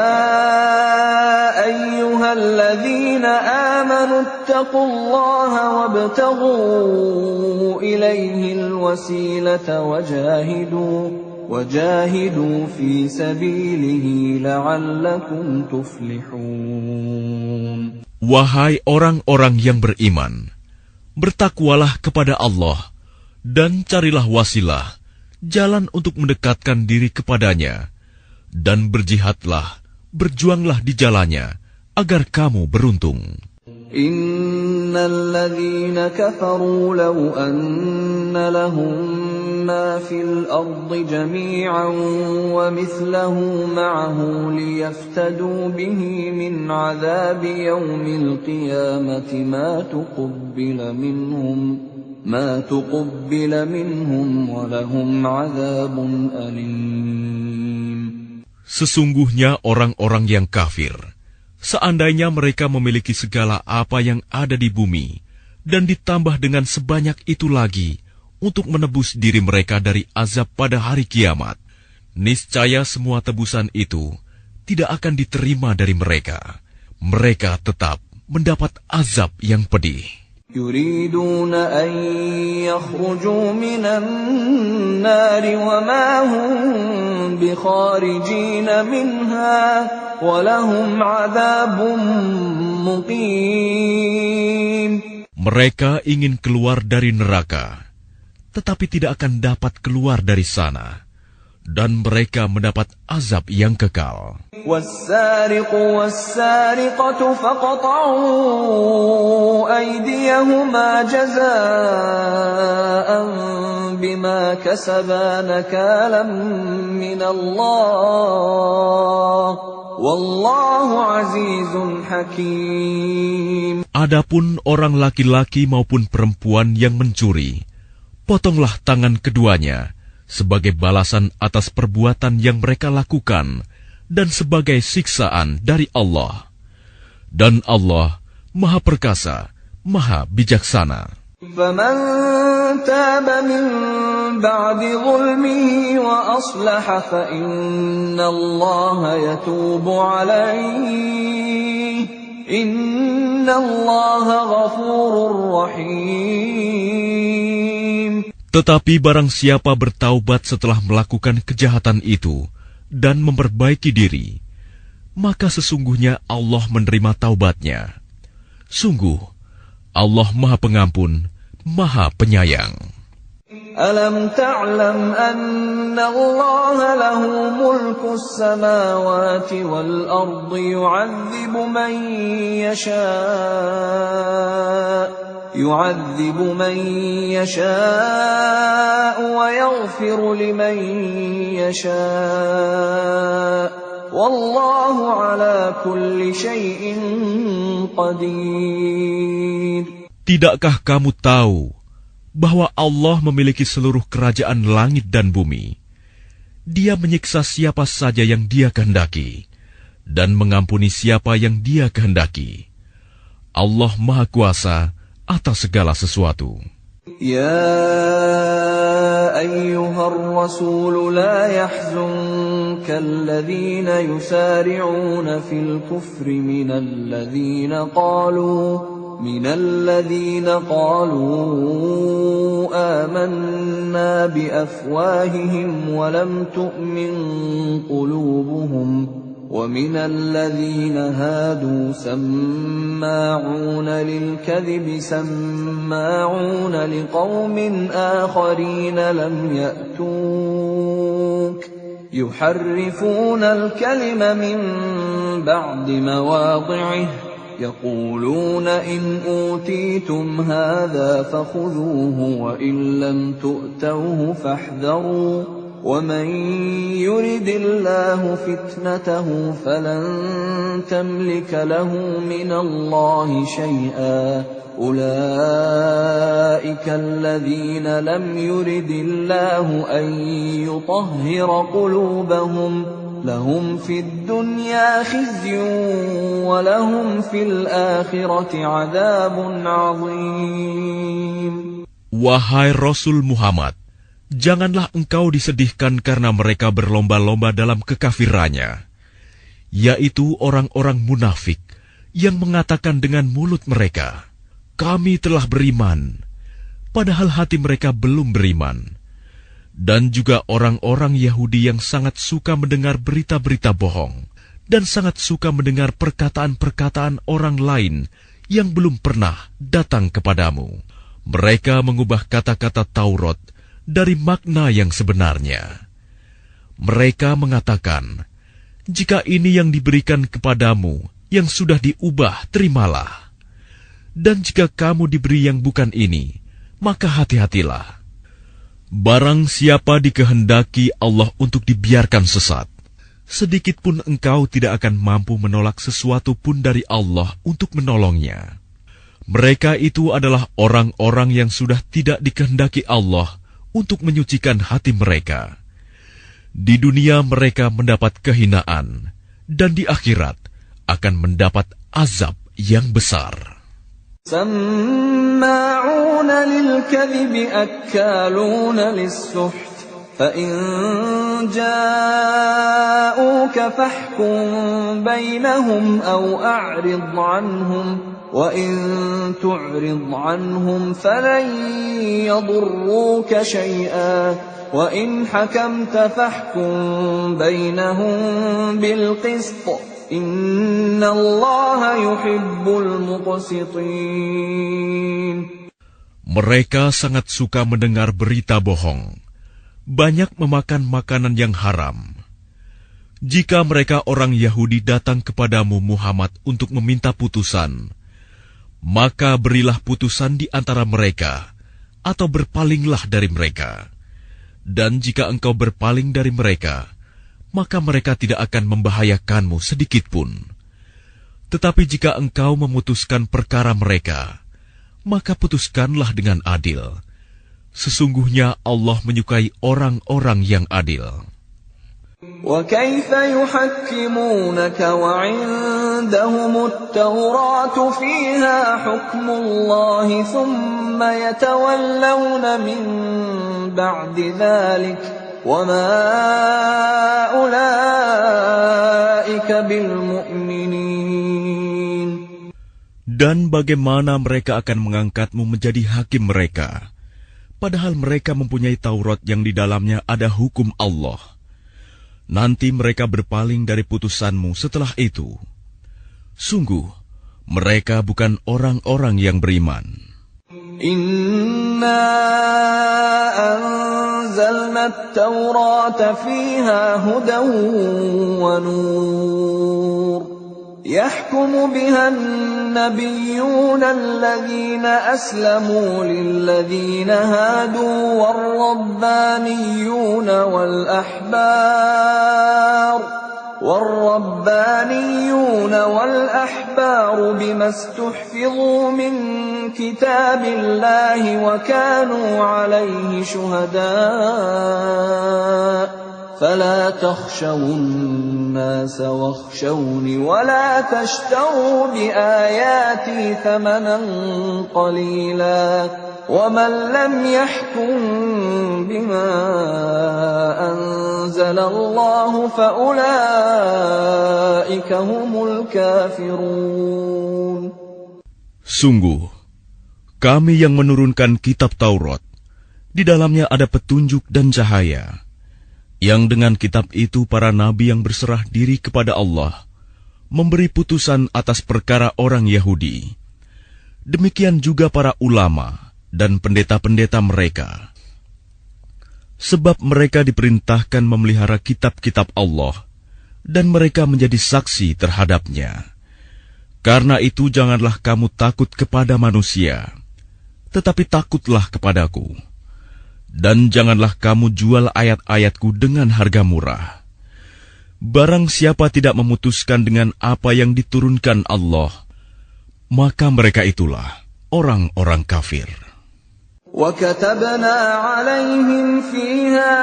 أيها الذين آمنوا اتقوا الله وابتغوا إليه الوسيلة وجاهدوا في سبيله لعلكم تفلحون. Wahai orang-orang yang beriman, bertakwalah kepada Allah dan carilah wasilah, jalan untuk mendekatkan diri kepadanya, dan berjihadlah, berjuanglah di jalannya, agar kamu beruntung. Innal ladzina kafaru law anna lahum ma fil ardi jami'an wa mithluhu ma'ahu liyaftadu bihi min 'adzabi yawmil qiyamati ma tuqbila minhum wa lahum 'adzabun alim. Sesungguhnya orang-orang yang kafir, seandainya mereka memiliki segala apa yang ada di bumi, dan ditambah dengan sebanyak itu lagi untuk menebus diri mereka dari azab pada hari kiamat, niscaya semua tebusan itu tidak akan diterima dari mereka. Mereka tetap mendapat azab yang pedih. يريدون أن يخرجوا من النار وما هم بخارجين منها ولهم عذاب مقيم. Mereka ingin keluar dari neraka, tetapi tidak akan dapat keluar dari sana, dan mereka mendapat azab yang kekal. والسارق والسارقة فاقطعوا أيديهما جزاء بما كسبا نكالا من الله والله عزيز حكيم. Adapun orang laki-laki maupun perempuan yang mencuri, potonglah tangan keduanya sebagai balasan atas perbuatan yang mereka lakukan dan sebagai siksaan dari Allah. Dan Allah Maha Perkasa, Maha Bijaksana. فمن تاب من بعد ظلمه وأصلح فإن الله يتوب عليه إن الله غفور رحيم. Tetapi barang siapa bertaubat setelah melakukan kejahatan itu dan memperbaiki diri, maka sesungguhnya Allah menerima taubatnya. Sungguh, Allah Maha Pengampun, Maha Penyayang. Alam ta'lam anna Allah lahu mulku as-samawati wal ardi يعذب من يشاء ويغفر لمن يشاء والله على كل شيء قدير. Tidakkah kamu tahu bahwa Allah memiliki seluruh kerajaan langit dan bumi? Dia menyiksa siapa saja yang Dia kehendaki dan mengampuni siapa yang Dia kehendaki. Allah Maha Kuasa atas segala sesuatu. Ya ayyuhar rasul la yahzunka alladhina yusari'una fil kufri minal ladhina qalu amanna bi afwahihim wa lam tu'min qulubuhum. ومن الذين هادوا سماعون للكذب سماعون لقوم آخرين لم يأتوك يحرفون الكلم من بعد مواضعه يقولون إن أوتيتم هذا فخذوه وإن لم تؤتوه فاحذروا ومن يرد الله فتنته فلن تملك له من الله شيئا أولئك الذين لم يرد الله أن يطهر قلوبهم لهم في الدنيا خزي ولهم في الآخرة عذاب عظيم. Wahai Rasul Muhammad, janganlah engkau disedihkan karena mereka berlomba-lomba dalam kekafirannya, yaitu orang-orang munafik yang mengatakan dengan mulut mereka, "Kami telah beriman," padahal hati mereka belum beriman. Dan juga orang-orang Yahudi yang sangat suka mendengar berita-berita bohong dan sangat suka mendengar perkataan-perkataan orang lain yang belum pernah datang kepadamu. Mereka mengubah kata-kata Taurat dari makna yang sebenarnya. Mereka mengatakan, "Jika ini yang diberikan kepadamu, yang sudah diubah, terimalah. Dan jika kamu diberi yang bukan ini, maka hati-hatilah. Barang siapa dikehendaki Allah untuk dibiarkan sesat, sedikit pun engkau tidak akan mampu menolak sesuatu pun dari Allah untuk menolongnya. Mereka itu adalah orang-orang yang sudah tidak dikehendaki Allah untuk menyucikan hati mereka. Di dunia mereka mendapat kehinaan, dan di akhirat akan mendapat azab yang besar." سماعون للكذب أكالون للسحت فإن جاءوك فاحكم بينهم أو أعرض عنهم وإن تعرض عنهم فلن يضروك شيئا وإن حكمت فاحكم بينهم بالقسط إن الله يحب المقسطين. Mereka sangat suka mendengar berita bohong. banyak memakan makanan yang haram. Jika mereka orang Yahudi datang kepadamu Muhammad untuk meminta putusan, maka berilah putusan di antara mereka, atau berpalinglah dari mereka. Dan jika engkau berpaling dari mereka, maka mereka tidak akan membahayakanmu sedikitpun. Tetapi jika engkau memutuskan perkara mereka, maka putuskanlah dengan adil. Sesungguhnya Allah menyukai orang-orang yang adil. وَكَيْفَ يُحَكِّمُونَكَ وَعِندَهُمُ التَّوْرَاةُ فِيهَا حُكْمُ اللَّهِ ثُمَّ يَتَوَلَّوْنَ مِن بَعْدِ ذَلِكَ وَمَا أُولَئِكَ بِالْمُؤْمِنِينَ. Dan bagaimana mereka akan mengangkatmu menjadi hakim mereka, padahal mereka mempunyai Taurat yang di dalamnya ada hukum Allah. Nanti mereka berpaling dari putusanmu setelah itu. Sungguh, mereka bukan orang-orang yang beriman. Inna anzalna at-taurata fiha hudan wa nur. يحكم بها النبيون الذين أسلموا للذين هادوا والربانيون والأحبار بما استحفظوا من كتاب الله وكانوا عليه شهداء فلا تخشوا الناس واخشوني ولا تشتروا بآياتي ثمنا قليلا ومن لم يحكم بما أنزل الله فأولئك هم الكافرون. Sungguh, kami yang menurunkan kitab Taurat, di dalamnya ada petunjuk dan cahaya, yang dengan kitab itu para nabi yang berserah diri kepada Allah memberi putusan atas perkara orang Yahudi. Demikian juga para ulama dan pendeta-pendeta mereka. Sebab mereka diperintahkan memelihara kitab-kitab Allah, dan mereka menjadi saksi terhadapnya. Karena itu janganlah kamu takut kepada manusia, tetapi takutlah kepadaku. Dan janganlah kamu jual ayat-ayatku dengan harga murah. Barang siapa tidak memutuskan dengan apa yang diturunkan Allah, maka mereka itulah orang-orang kafir. وَكَتَبْنَا عَلَيْهِمْ فِيهَا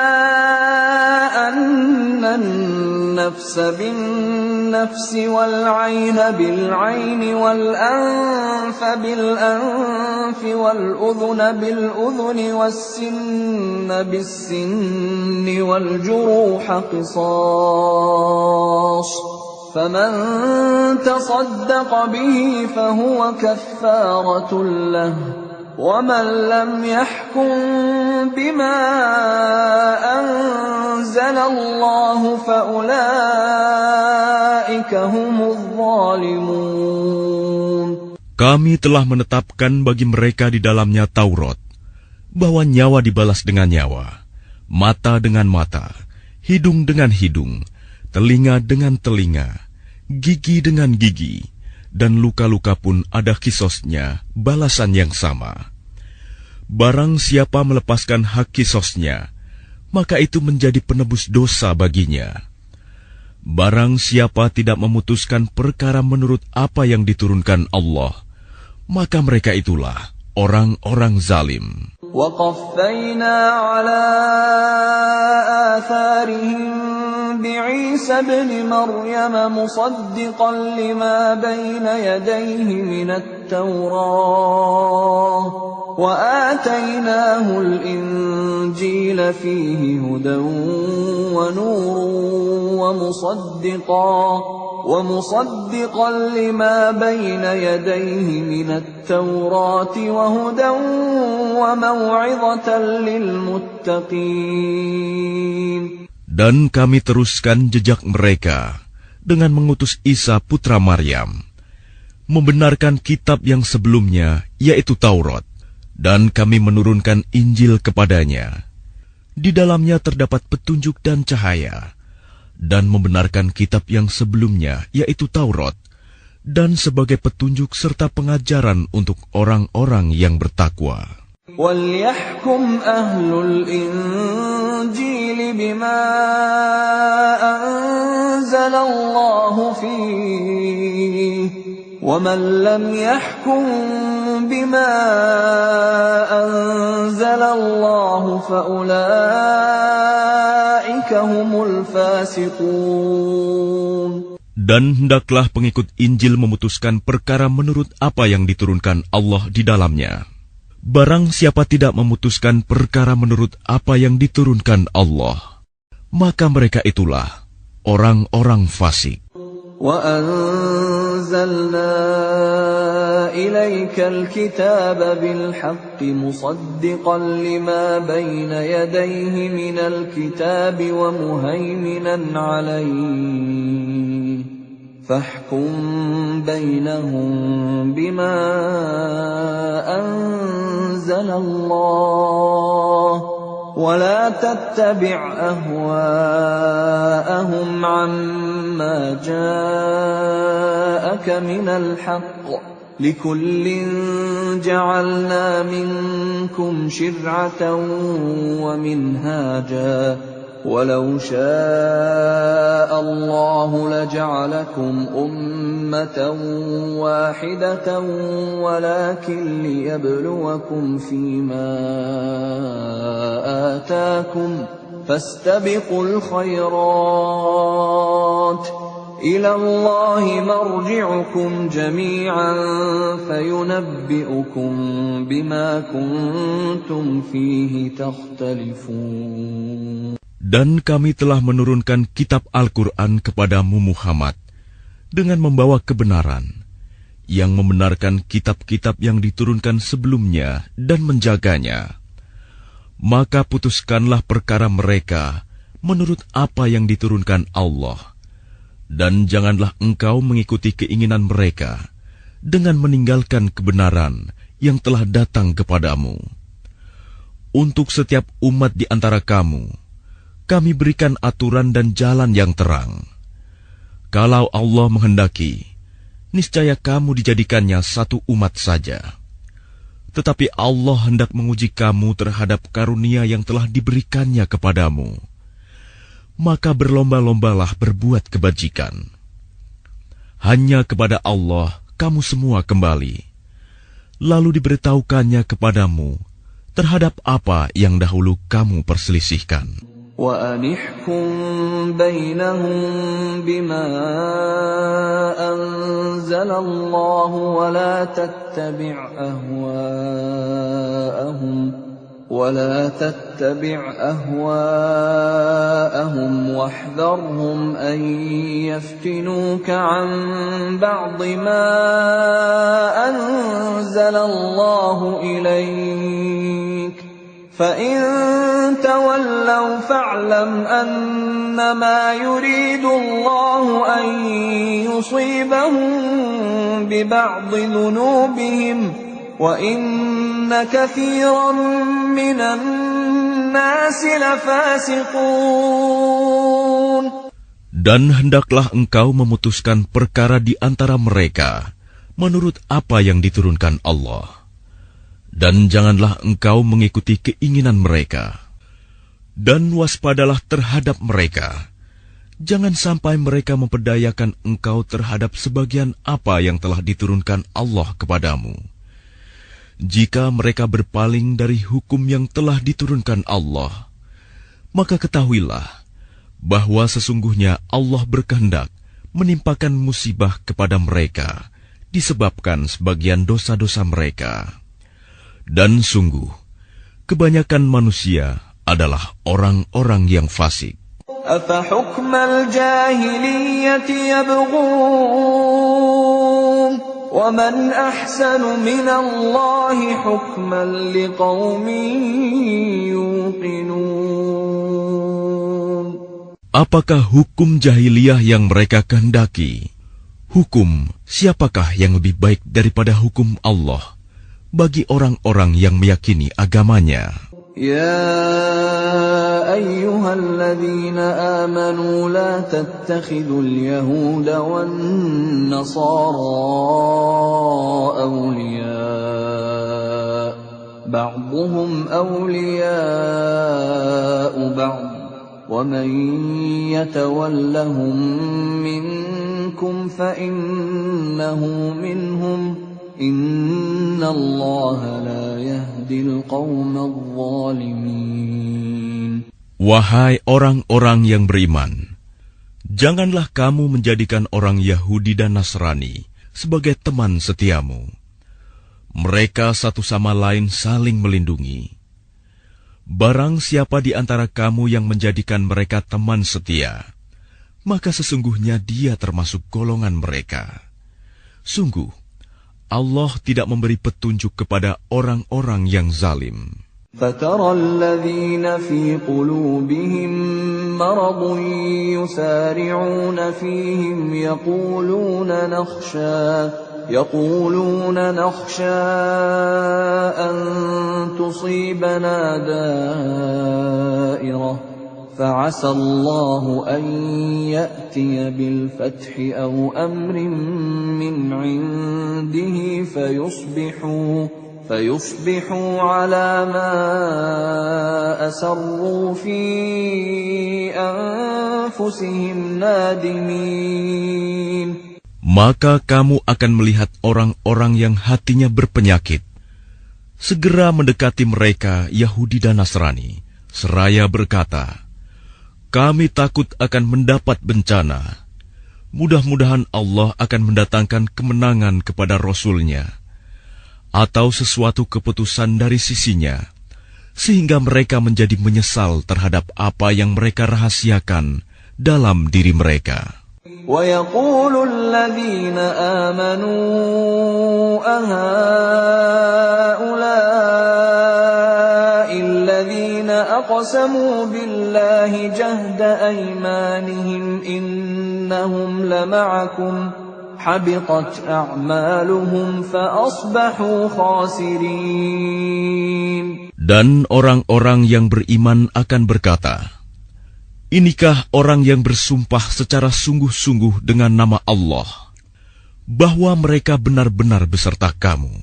أَنَّ النَّفْسَ بِالنَّفْسِ وَالْعَيْنَ بِالْعَيْنِ وَالْأَنفَ بِالْأَنفِ وَالْأُذُنَ بِالْأُذُنِ وَالسِّنَّ بِالسِّنِّ وَالْجُرُوحَ قِصَاصٌ فَمَنْ تَصَدَّقَ بِهِ فَهُوَ كَفَّارَةٌ لَهُ وَمَنْ لَمْ يَحْكُمْ بِمَا أَنزَلَ اللَّهُ فَأُولَئِكَ هُمُ الظَّالِمُونَ. Kami telah menetapkan bagi mereka di dalamnya Taurat, bahwa nyawa dibalas dengan nyawa, mata dengan mata, hidung dengan hidung, telinga dengan telinga, gigi dengan gigi, dan luka-luka pun ada kisosnya, balasan yang sama. Barang siapa melepaskan hak kisosnya, maka itu menjadi penebus dosa baginya. Barang siapa tidak memutuskan perkara menurut apa yang diturunkan Allah, maka mereka itulah orang-orang zalim. وَقَفَّيْنَا عَلَى آثَارِهِمْ بِعِيسَى ابْنِ مَرْيَمَ مُصَدِّقًا لِمَا بَيْنَ يَدَيْهِ مِنَ التَّوْرَاةِ وَآتَيْنَاهُ الْإِنْجِيلَ فِيهِ هُدًى وَنُورٌ وَمُصَدِّقًا لِمَا بَيْنَ يَدَيْهِ مِنَ التَّوْرَاةِ وَهُدًى وَمَوْعِظَةً لِلْمُتَّقِينَ. Dan kami teruskan jejak mereka dengan mengutus Isa putra Maryam, membenarkan kitab yang sebelumnya, yaitu Taurat, dan kami menurunkan Injil kepadanya. Di dalamnya terdapat petunjuk dan cahaya, dan membenarkan kitab yang sebelumnya, yaitu Taurat, dan sebagai petunjuk serta pengajaran untuk orang-orang yang bertakwa. وَلْيَحْكُمْ أَهْلُ الْإِنْجِيلِ بِمَا أَنزَلَ اللَّهُ فِيهِ وَمَنْ لَمْ يَحْكُمْ بِمَا أَنزَلَ اللَّهُ فَأُولَئِكَ هُمُ الْفَاسِقُونَ. Dan hendaklah pengikut Injil memutuskan perkara menurut apa yang diturunkan Allah di dalamnya. Barang siapa tidak memutuskan perkara menurut apa yang diturunkan Allah, maka mereka itulah orang-orang fasik. وَأَنزَلْنَا إِلَيْكَ الْكِتَابَ بِالْحَقِّ مُصَدِّقًا لِمَا بَيْنَ يَدَيْهِ مِنَ الْكِتَابِ وَمُهَيْمِنًا عَلَيْهِ فَاحْكُم بَيْنَهُم بِمَا أَنزَلَ اللَّهُ وَلَا تَتَّبِعْ أَهْوَاءَهُمْ عَمَّا جَاءَكَ مِنَ الْحَقِّ لِكُلٍّ جَعَلْنَا مِنكُمْ شِرْعَةً وَمِنْهَاجًا وَلَوْ شَاءَ اللَّهُ لَجَعَلَكُمْ أُمَّةً وَاحِدَةً وَلَكِنْ لِيَبْلُوَكُمْ فِيمَا آتَاكُمْ فَاسْتَبِقُوا الْخَيْرَاتِ إِلَى اللَّهِ مَرْجِعُكُمْ جَمِيعًا فَيُنَبِّئُكُم بِمَا كُنتُمْ فِيهِ تَخْتَلِفُونَ. Dan kami telah menurunkan kitab Al-Quran kepadamu Muhammad dengan membawa kebenaran, yang membenarkan kitab-kitab yang diturunkan sebelumnya dan menjaganya. Maka putuskanlah perkara mereka menurut apa yang diturunkan Allah, dan janganlah engkau mengikuti keinginan mereka dengan meninggalkan kebenaran yang telah datang kepadamu. Untuk setiap umat di antara kamu, kami berikan aturan dan jalan yang terang. Kalau Allah menghendaki, niscaya kamu dijadikannya satu umat saja. Tetapi Allah hendak menguji kamu terhadap karunia yang telah diberikannya kepadamu. Maka berlomba-lombalah berbuat kebajikan. Hanya kepada Allah kamu semua kembali. Lalu diberitahukannya kepadamu terhadap apa yang dahulu kamu perselisihkan. وَأَنِحْكُم بَيْنَهُم بِمَا أَنزَلَ اللَّهُ وَلَا تَتَّبِعْ أَهْوَاءَهُمْ وَاحْذَرْهُمْ أَن يَفْتِنُوكَ عَن بَعْضِ مَا أَنزَلَ اللَّهُ إِلَيْكَ فَإِن تَوَلَّوْا فَاعْلَمْ أَنَّمَا يُرِيدُ اللَّهُ أَن يُصِيبَهُم بِبَعْضِ ذُنُوبِهِمْ وَإِنَّ كَثِيرًا مِنَ النَّاسِ لَفَاسِقُونَ. Dan hendaklah engkau memutuskan perkara di antara mereka menurut apa yang diturunkan Allah. Dan janganlah engkau mengikuti keinginan mereka. Dan waspadalah terhadap mereka. Jangan sampai mereka memperdayakan engkau terhadap sebagian apa yang telah diturunkan Allah kepadamu. Jika mereka berpaling dari hukum yang telah diturunkan Allah, maka ketahuilah bahwa sesungguhnya Allah berkehendak menimpakan musibah kepada mereka disebabkan sebagian dosa-dosa mereka. Dan sungguh, kebanyakan manusia adalah orang-orang yang fasik. أَفَحُكْمَ الْجَاهِلِيَّةِ يَبْغُونَ وَمَنْ أَحْسَنُ مِنَ اللَّهِ حُكْمًا لِقَوْمٍ يُوقِنُونَ. Apakah hukum jahiliyah yang mereka kehendaki? Hukum siapakah yang lebih baik daripada hukum Allah bagi orang-orang yang meyakini agamanya? Ya أيها الذين آمنوا لا تتخذوا اليهود والنصارى أولياء بعضهم أولياء بعض ومن يتولهم منكم فإنه منهم إن الله لا يهدي القوم الظالمين. Wahai orang-orang yang beriman, janganlah kamu menjadikan orang Yahudi dan Nasrani sebagai teman setiamu. Mereka satu sama lain saling melindungi. Barang siapa di antara kamu yang menjadikan mereka teman setia, maka sesungguhnya dia termasuk golongan mereka. Sungguh, Allah tidak memberi petunjuk kepada orang-orang yang zalim. فَتَرَى الَّذِينَ فِي قُلُوبِهِم مَّرَضٌ يُسَارِعُونَ فِيهِمْ يقولون نخشى أن تصيبنا دائرة فعسى الله أن يأتي بالفتح أو أمر من عنده فيصبحوا على ما أسروا في أنفسهم نادمين. Maka kamu akan melihat orang-orang yang hatinya berpenyakit segera mendekati mereka Yahudi dan Nasrani, seraya berkata, kami takut akan mendapat bencana. Mudah-mudahan Allah akan mendatangkan kemenangan kepada Rasul-Nya atau sesuatu keputusan dari sisinya, sehingga mereka menjadi menyesal terhadap apa yang mereka rahasiakan dalam diri mereka. وَيَقُولُ الَّذِينَ آمَنُوا أَهَؤُلَاءِ الَّذِينَ أَقْسَمُوا بِاللَّهِ جَهْدَ أَيْمَانِهِمْ إِنَّهُمْ لَمَعَكُمْ حَبِطَتْ أَعْمَالُهُمْ فَأَصْبَحُوا خَاسِرِينَ. Dan orang-orang yang beriman akan berkata, inikah orang yang bersumpah secara sungguh-sungguh dengan nama Allah, bahwa mereka benar-benar beserta kamu.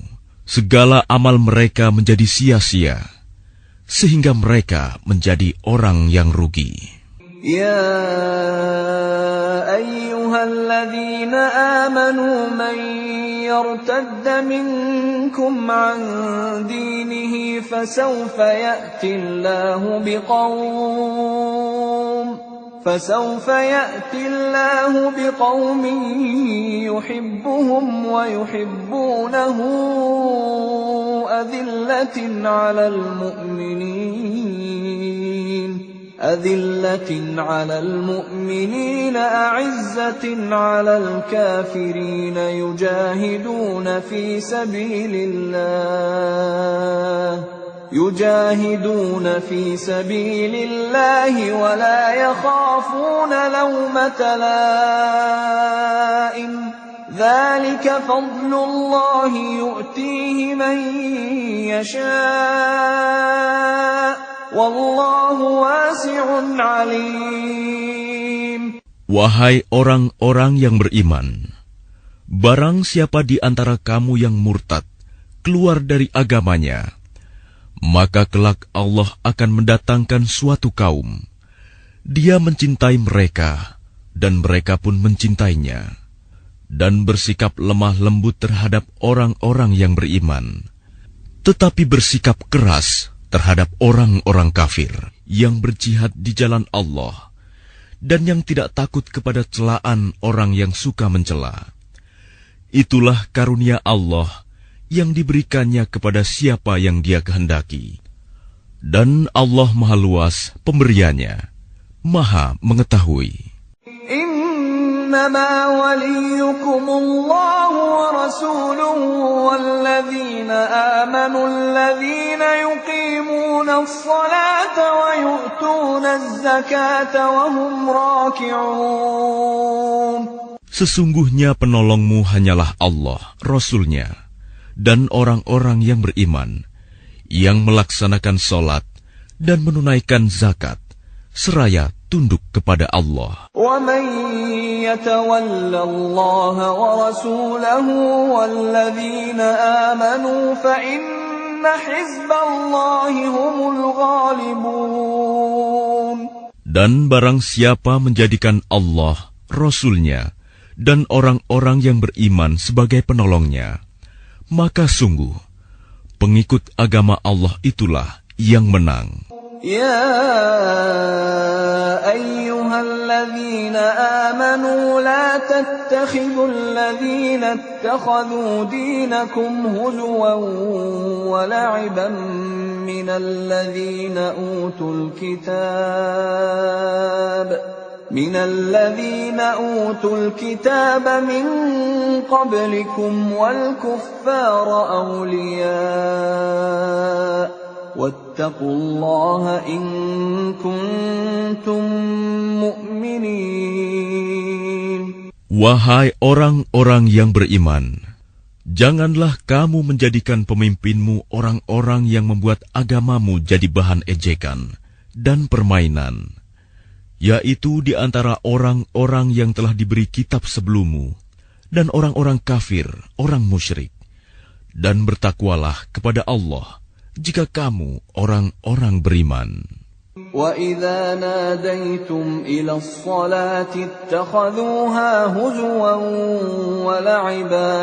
Segala amal mereka menjadi sia-sia, sehingga mereka menjadi orang yang rugi. Ya ayyuhalladzina amanu man yartadda minkum an dinihi fasawfa ya'ti Allahu biqawmin yuhibbuhum wa yuhibbunahu أذلة على المؤمنين أعزة على الكافرين يجاهدون في سبيل الله ولا يخافون لومة لائم ذلك فضل الله يؤتيه من يشاء والله واسع عليم. Wahai orang-orang yang beriman, barang siapa di antara kamu yang murtad keluar dari agamanya, maka kelak Allah akan mendatangkan suatu kaum. Dia mencintai mereka, dan mereka pun mencintainya, dan bersikap lemah lembut terhadap orang-orang yang beriman, tetapi bersikap keras terhadap orang-orang kafir yang berjihad di jalan Allah, dan yang tidak takut kepada celaan orang yang suka mencela. Itulah karunia Allah yang diberikannya kepada siapa yang Dia kehendaki. Dan Allah Maha Luas pemberiannya, Maha mengetahui. Innama waliyukumullahu wa rasuluhu walladzina amanu alladzina yuqimuna as-salata wa yu'tuna az-zakata wa hum raki'un. Sesungguhnya penolongmu hanyalah Allah, Rasul-Nya, dan orang-orang yang beriman, yang melaksanakan sholat dan menunaikan zakat, seraya tunduk kepada Allah. وَمَن يَتَوَلَّ اللَّهَ وَرَسُولَهُ وَالَّذِينَ آمَنُوا فَإِنَّ حِزْبَ اللَّهِ هُمُ الْغَالِبُونَ. Dan barang siapa menjadikan Allah, Rasul-Nya, dan orang-orang yang beriman sebagai penolongnya, maka sungguh, pengikut agama Allah itulah yang menang. يَا أَيُّهَا الَّذِينَ آمَنُوا لَا تَتَّخِذُوا الَّذِينَ اتَّخَذُوا دِينَكُمْ هُزُوًا وَلَعِبًا مِّنَ الَّذِينَ أُوتُوا الْكِتَابَ مِن قَبْلِكُمْ وَالْكُفَّارَ أَوْلِيَاءَ وَاتَّقُوا اللَّهَ إِن كُنتُم مُّؤْمِنِينَ. Wahai orang-orang yang beriman, janganlah kamu menjadikan pemimpinmu orang-orang yang membuat agamamu jadi bahan ejekan dan permainan, yaitu di antara orang-orang yang telah diberi kitab sebelummu dan orang-orang kafir, orang musyrik. Dan bertakwalah kepada Allah jika kamu orang-orang beriman. وَإِذَا نَادَيْتُمْ إِلَى الصَّلَاةِ اتَّخَذُوهَا هُزُوًا وَلَعِبًا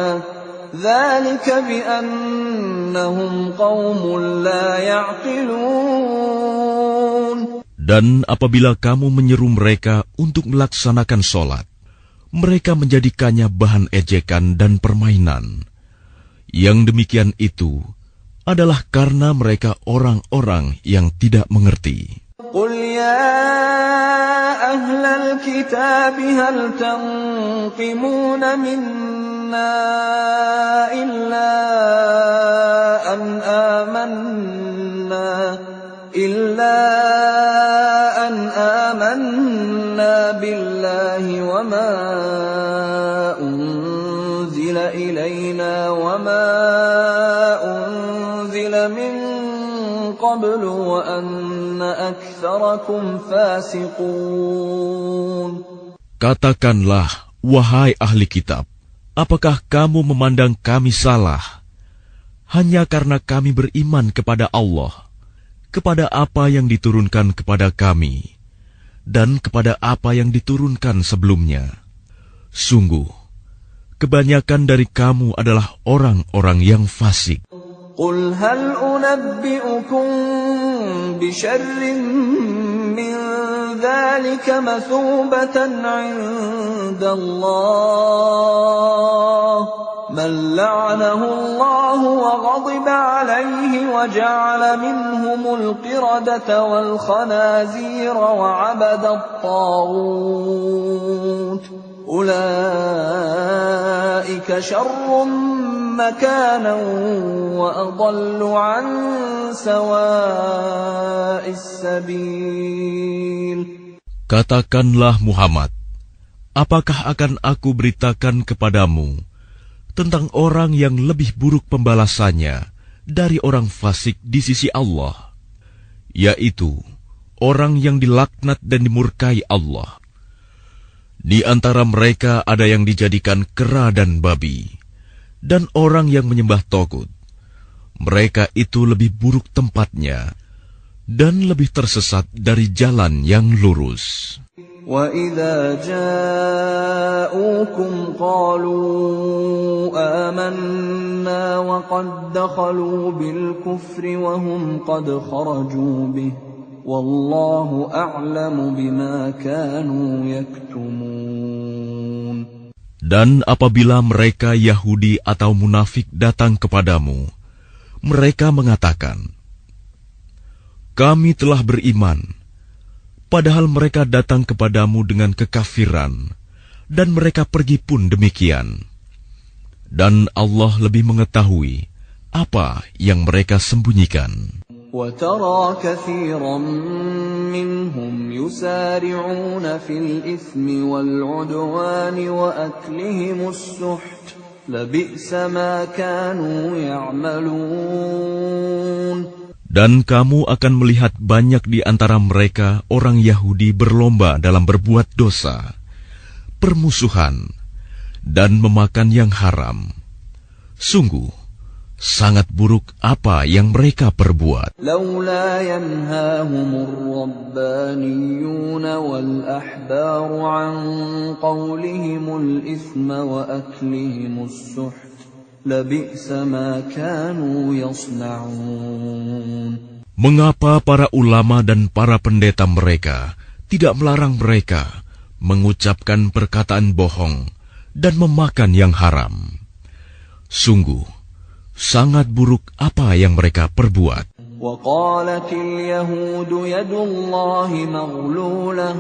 ذَلِكَ بِأَنَّهُمْ قَوْمٌ لَّا يَعْقِلُونَ. Dan apabila kamu menyeru mereka untuk melaksanakan sholat, mereka menjadikannya bahan ejekan dan permainan. Yang demikian itu adalah karena mereka orang-orang yang tidak mengerti. قُلْ يَا أَهْلَ الْكِتَابِ هَلْ تَنقِمُونَ مِنَّا إِلَّا أَنْ آمَنَّا بِاللَّهِ وَمَا أُنْزِلَ إِلَيْنَا وَمَا أُنْزِلَ مِنْ قَبْلُ وَأَنَّ أَكْثَرَكُمْ فَاسِقُونَ. Katakanlah, wahai ahli kitab, apakah kamu memandang kami salah hanya karena kami beriman kepada Allah, kepada apa yang diturunkan kepada kami, dan kepada apa yang diturunkan sebelumnya? Sungguh, kebanyakan dari kamu adalah orang-orang yang fasik. قُلْ هَلْ أُنَبِّئُكُم بِشَرٍّ مِّن ذَلِكَ مَثُوبَةً عِندَ اللَّهِ مَن لَّعَنَهُ اللَّهُ وَغَضِبَ عَلَيْهِ وَجَعَلَ مِنْهُمُ الْقِرَدَةَ وَالْخَنَازِيرَ وَعَبَدَ الطَّاغُوتَ أُولَٰئِكَ شَرٌّ مَّكَانًا وَأَضَلُّ عَن سَوَاءِ السَّبِيلِ. Katakanlah Muhammad, apakah akan aku beritakan kepadamu tentang orang yang lebih buruk pembalasannya dari orang fasik di sisi Allah, yaitu orang yang dilaknat dan dimurkai Allah. Di antara mereka ada yang dijadikan kera dan babi, dan orang yang menyembah togut. Mereka itu lebih buruk tempatnya dan lebih tersesat dari jalan yang lurus. وَإِذَا جَاءُوكُمْ قَالُوا آمَنَّا وَقَدْ دَخَلُوا بِالْكُفْرِ وَهُمْ قَدْ خَرَجُوا بِهِ وَاللَّهُ أَعْلَمُ بِمَا كَانُوا يَكْتُمُونَ. Dan apabila mereka Yahudi atau munafik datang kepadamu, mereka mengatakan, "Kami telah beriman," padahal mereka datang kepadamu dengan kekafiran, dan mereka pergi pun demikian. Dan Allah lebih mengetahui apa yang mereka sembunyikan. وَتَرَى كَثِيرًا مِّنْهُمْ يُسَارِعُونَ فِي الْإِثْمِ وَالْعُدْوَانِ وَأَكْلِهِمُ السُّحْتَ لَبِئْسَ مَا كَانُوا يَعْمَلُونَ. Dan kamu akan melihat banyak di antara mereka orang Yahudi berlomba dalam berbuat dosa, permusuhan, dan memakan yang haram. Sungguh, sangat buruk apa yang mereka perbuat. لولا ينهاهم الربانيون والأحبار عن قولهم الإثم وأكلهم السحت لبئس ما كانوا يصنعون. Mengapa para ulama dan para pendeta mereka tidak melarang mereka mengucapkan perkataan bohong dan memakan yang haram? Sungguh, sangat buruk apa yang mereka perbuat. وقالت اليهود يد الله مغلولة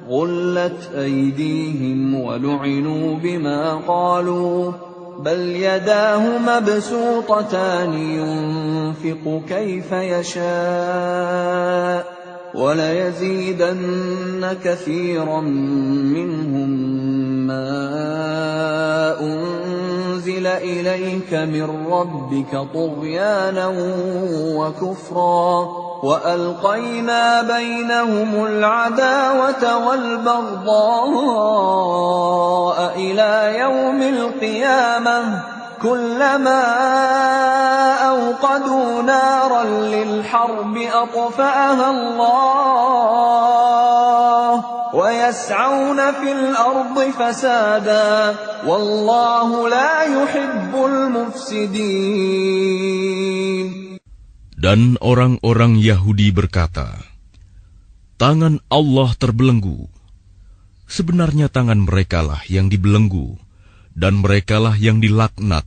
غلت أيديهم ولعنوا بما قالوا بل يداه مبسوطتان ينفق كيف يشاء وليزيدن كثيرا منهم ما أنزل إليك من ربك طغيانا وكفرا وألقينا بينهم العداوة والبغضاء إلى يوم القيامة كلما أوقدوا نارا للحرب أطفأها الله ويسعون في الأرض فسادا والله لا يحب المفسدين. Dan orang-orang Yahudi berkata, tangan Allah terbelenggu. Sebenarnya tangan merekalah yang dibelenggu, dan merekalah yang dilaknat,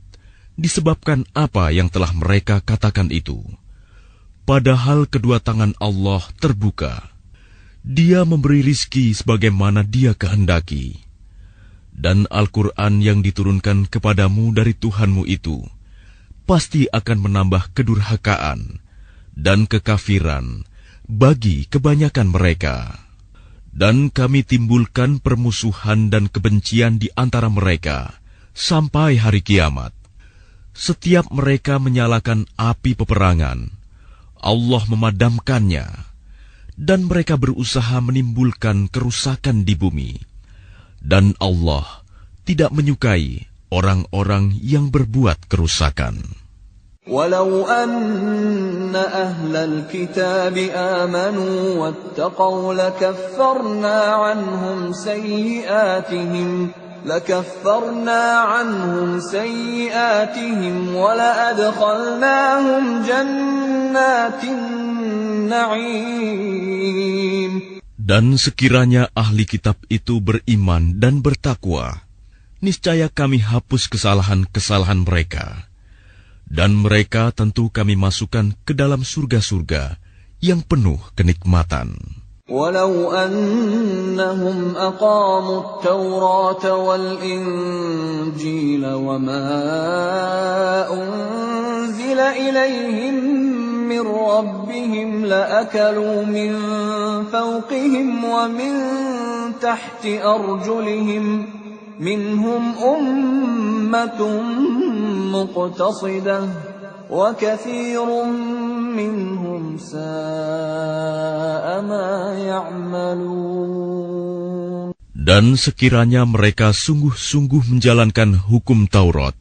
disebabkan apa yang telah mereka katakan itu. Padahal kedua tangan Allah terbuka. Dia memberi rizki sebagaimana Dia kehendaki. Dan Al-Quran yang diturunkan kepadamu dari Tuhanmu itu pasti akan menambah kedurhakaan dan kekafiran bagi kebanyakan mereka. Dan kami timbulkan permusuhan dan kebencian di antara mereka sampai hari kiamat. Setiap mereka menyalakan api peperangan, Allah memadamkannya, dan mereka berusaha menimbulkan kerusakan di bumi. Dan Allah tidak menyukai orang-orang yang berbuat kerusakan. ولو أن أهل الكتاب آمنوا واتقوا لكفرنا عنهم سيئاتهم ولأدخلناهم جنات النعيم. Dan sekiranya ahli kitab itu beriman dan bertakwa, niscaya kami hapus kesalahan-kesalahan mereka. Dan mereka tentu kami masukkan ke dalam surga-surga yang penuh kenikmatan. ولو أنهم أقاموا التوراة والإنجيل وما أنزل إليهم من ربهم لأكلوا من فوقهم ومن تحت أرجلهم منهم أمة مقتصدة وكثير منهم ساء ما يعملون. Dan sekiranya mereka sungguh-sungguh menjalankan hukum Taurat,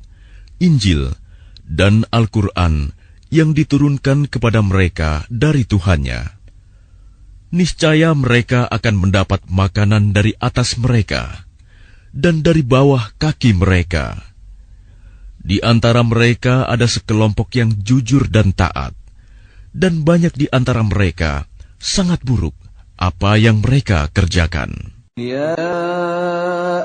Injil, dan Al-Quran yang diturunkan kepada mereka dari Tuhannya, niscaya mereka akan mendapat makanan dari atas mereka dan dari bawah kaki mereka. Di antara mereka ada sekelompok yang jujur dan taat, dan banyak di antara mereka sangat buruk apa yang mereka kerjakan. Ya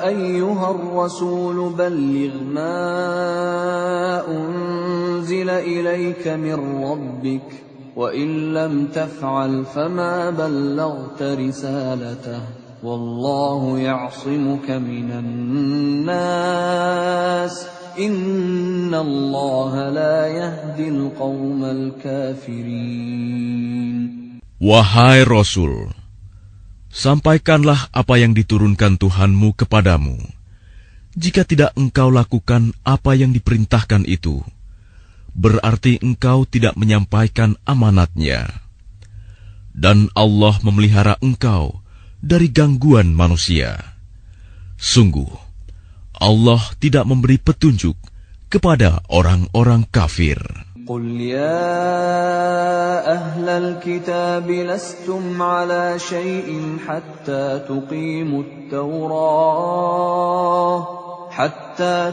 ayyuhar rasul balligh ma unzila ilayka min rabbik wa in lam taf'al fama ballaghta risalatahu wallahu ya'simuka minan nas Inna Allah la yahdil qawmal kafirin. Wahai Rasul, sampaikanlah apa yang diturunkan Tuhanmu kepadamu. Jika tidak engkau lakukan apa yang diperintahkan itu, berarti engkau tidak menyampaikan amanatnya. Dan Allah memelihara engkau dari gangguan manusia. Sungguh, Allah tidak memberi petunjuk kepada orang-orang kafir. قل يا أهل الكتاب لستم على شيء حتى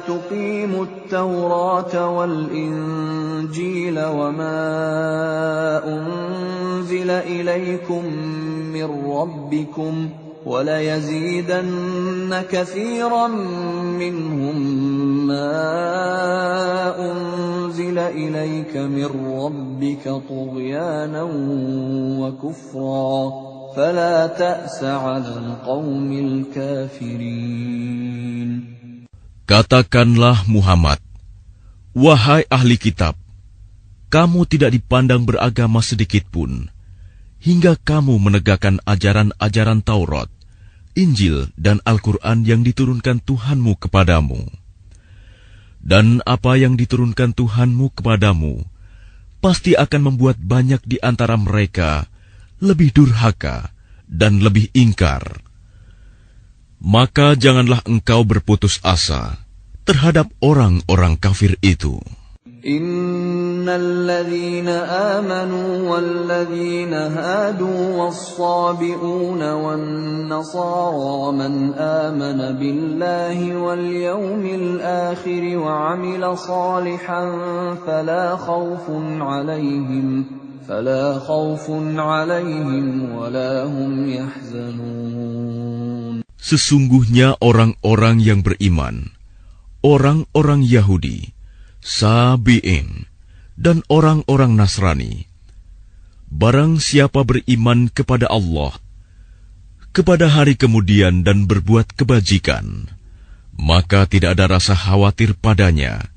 تقيموا التوراة والإنجيل وما أنزل إليكم من ربكم وَلَيَزِيدَنَّ كَثِيرًا مِّنْهُمْ مَا أُنزِلَ إِلَيْكَ مِنْ رَبِّكَ طُغْيَانًا وَكُفْرًا فَلَا تَأْسَ عَلَى الْقَوْمِ الْكَافِرِينَ. Katakanlah Muhammad, wahai ahli kitab, kamu tidak dipandang beragama sedikitpun, hingga kamu menegakkan ajaran-ajaran Taurat, Injil, dan Al-Quran yang diturunkan Tuhanmu kepadamu. Dan apa yang diturunkan Tuhanmu kepadamu, pasti akan membuat banyak di antara mereka lebih durhaka dan lebih ingkar. Maka janganlah engkau berputus asa terhadap orang-orang kafir itu. Innal ladzina amanu wal ladzina hadu was-sabi'una wan nasara man amana billahi wal yawmil akhir wa 'amila salihan fala khawfun 'alaihim wa la hum yahzanun. Sesungguhnya orang-orang yang beriman, orang-orang Yahudi, Sabi'in, dan orang-orang Nasrani, barang siapa beriman kepada Allah, kepada hari kemudian dan berbuat kebajikan, maka tidak ada rasa khawatir padanya,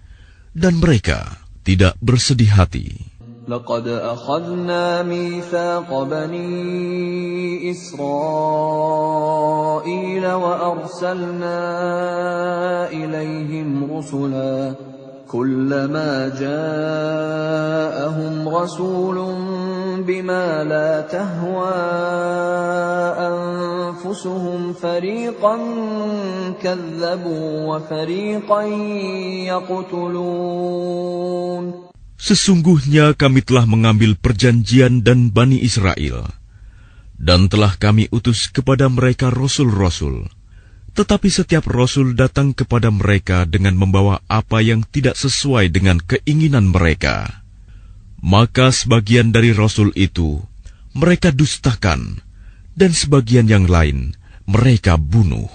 dan mereka tidak bersedih hati. لقد أخذنا ميثاق بني إسرائيل وأرسلنا إليهم رسلا كلما جاءهم رسول بما لا تهوى أنفسهم فريقا كذبوا وفريقا يقتلون. Sesungguhnya kami telah mengambil perjanjian dan Bani Israel, dan telah kami utus kepada mereka rasul-rasul. Tetapi setiap rasul datang kepada mereka dengan membawa apa yang tidak sesuai dengan keinginan mereka. Maka sebagian dari rasul itu mereka dustakan, dan sebagian yang lain mereka bunuh.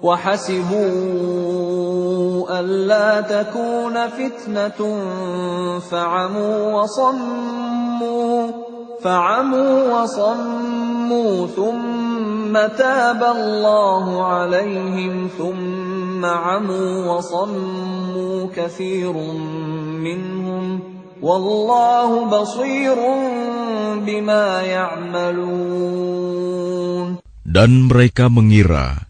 وَحَسِبُوا أَلَّا تَكُونَ فِتْنَةٌ فَعَمُوا وَصَمُّوا ثُمَّ تَابَ اللَّهُ عَلَيْهِمْ ثُمَّ عَمُوا وَصَمُّوا كَثِيرٌ مِّنْهُمْ وَاللَّهُ بَصِيرٌ بِمَا يَعْمَلُونَ. Dan mereka mengira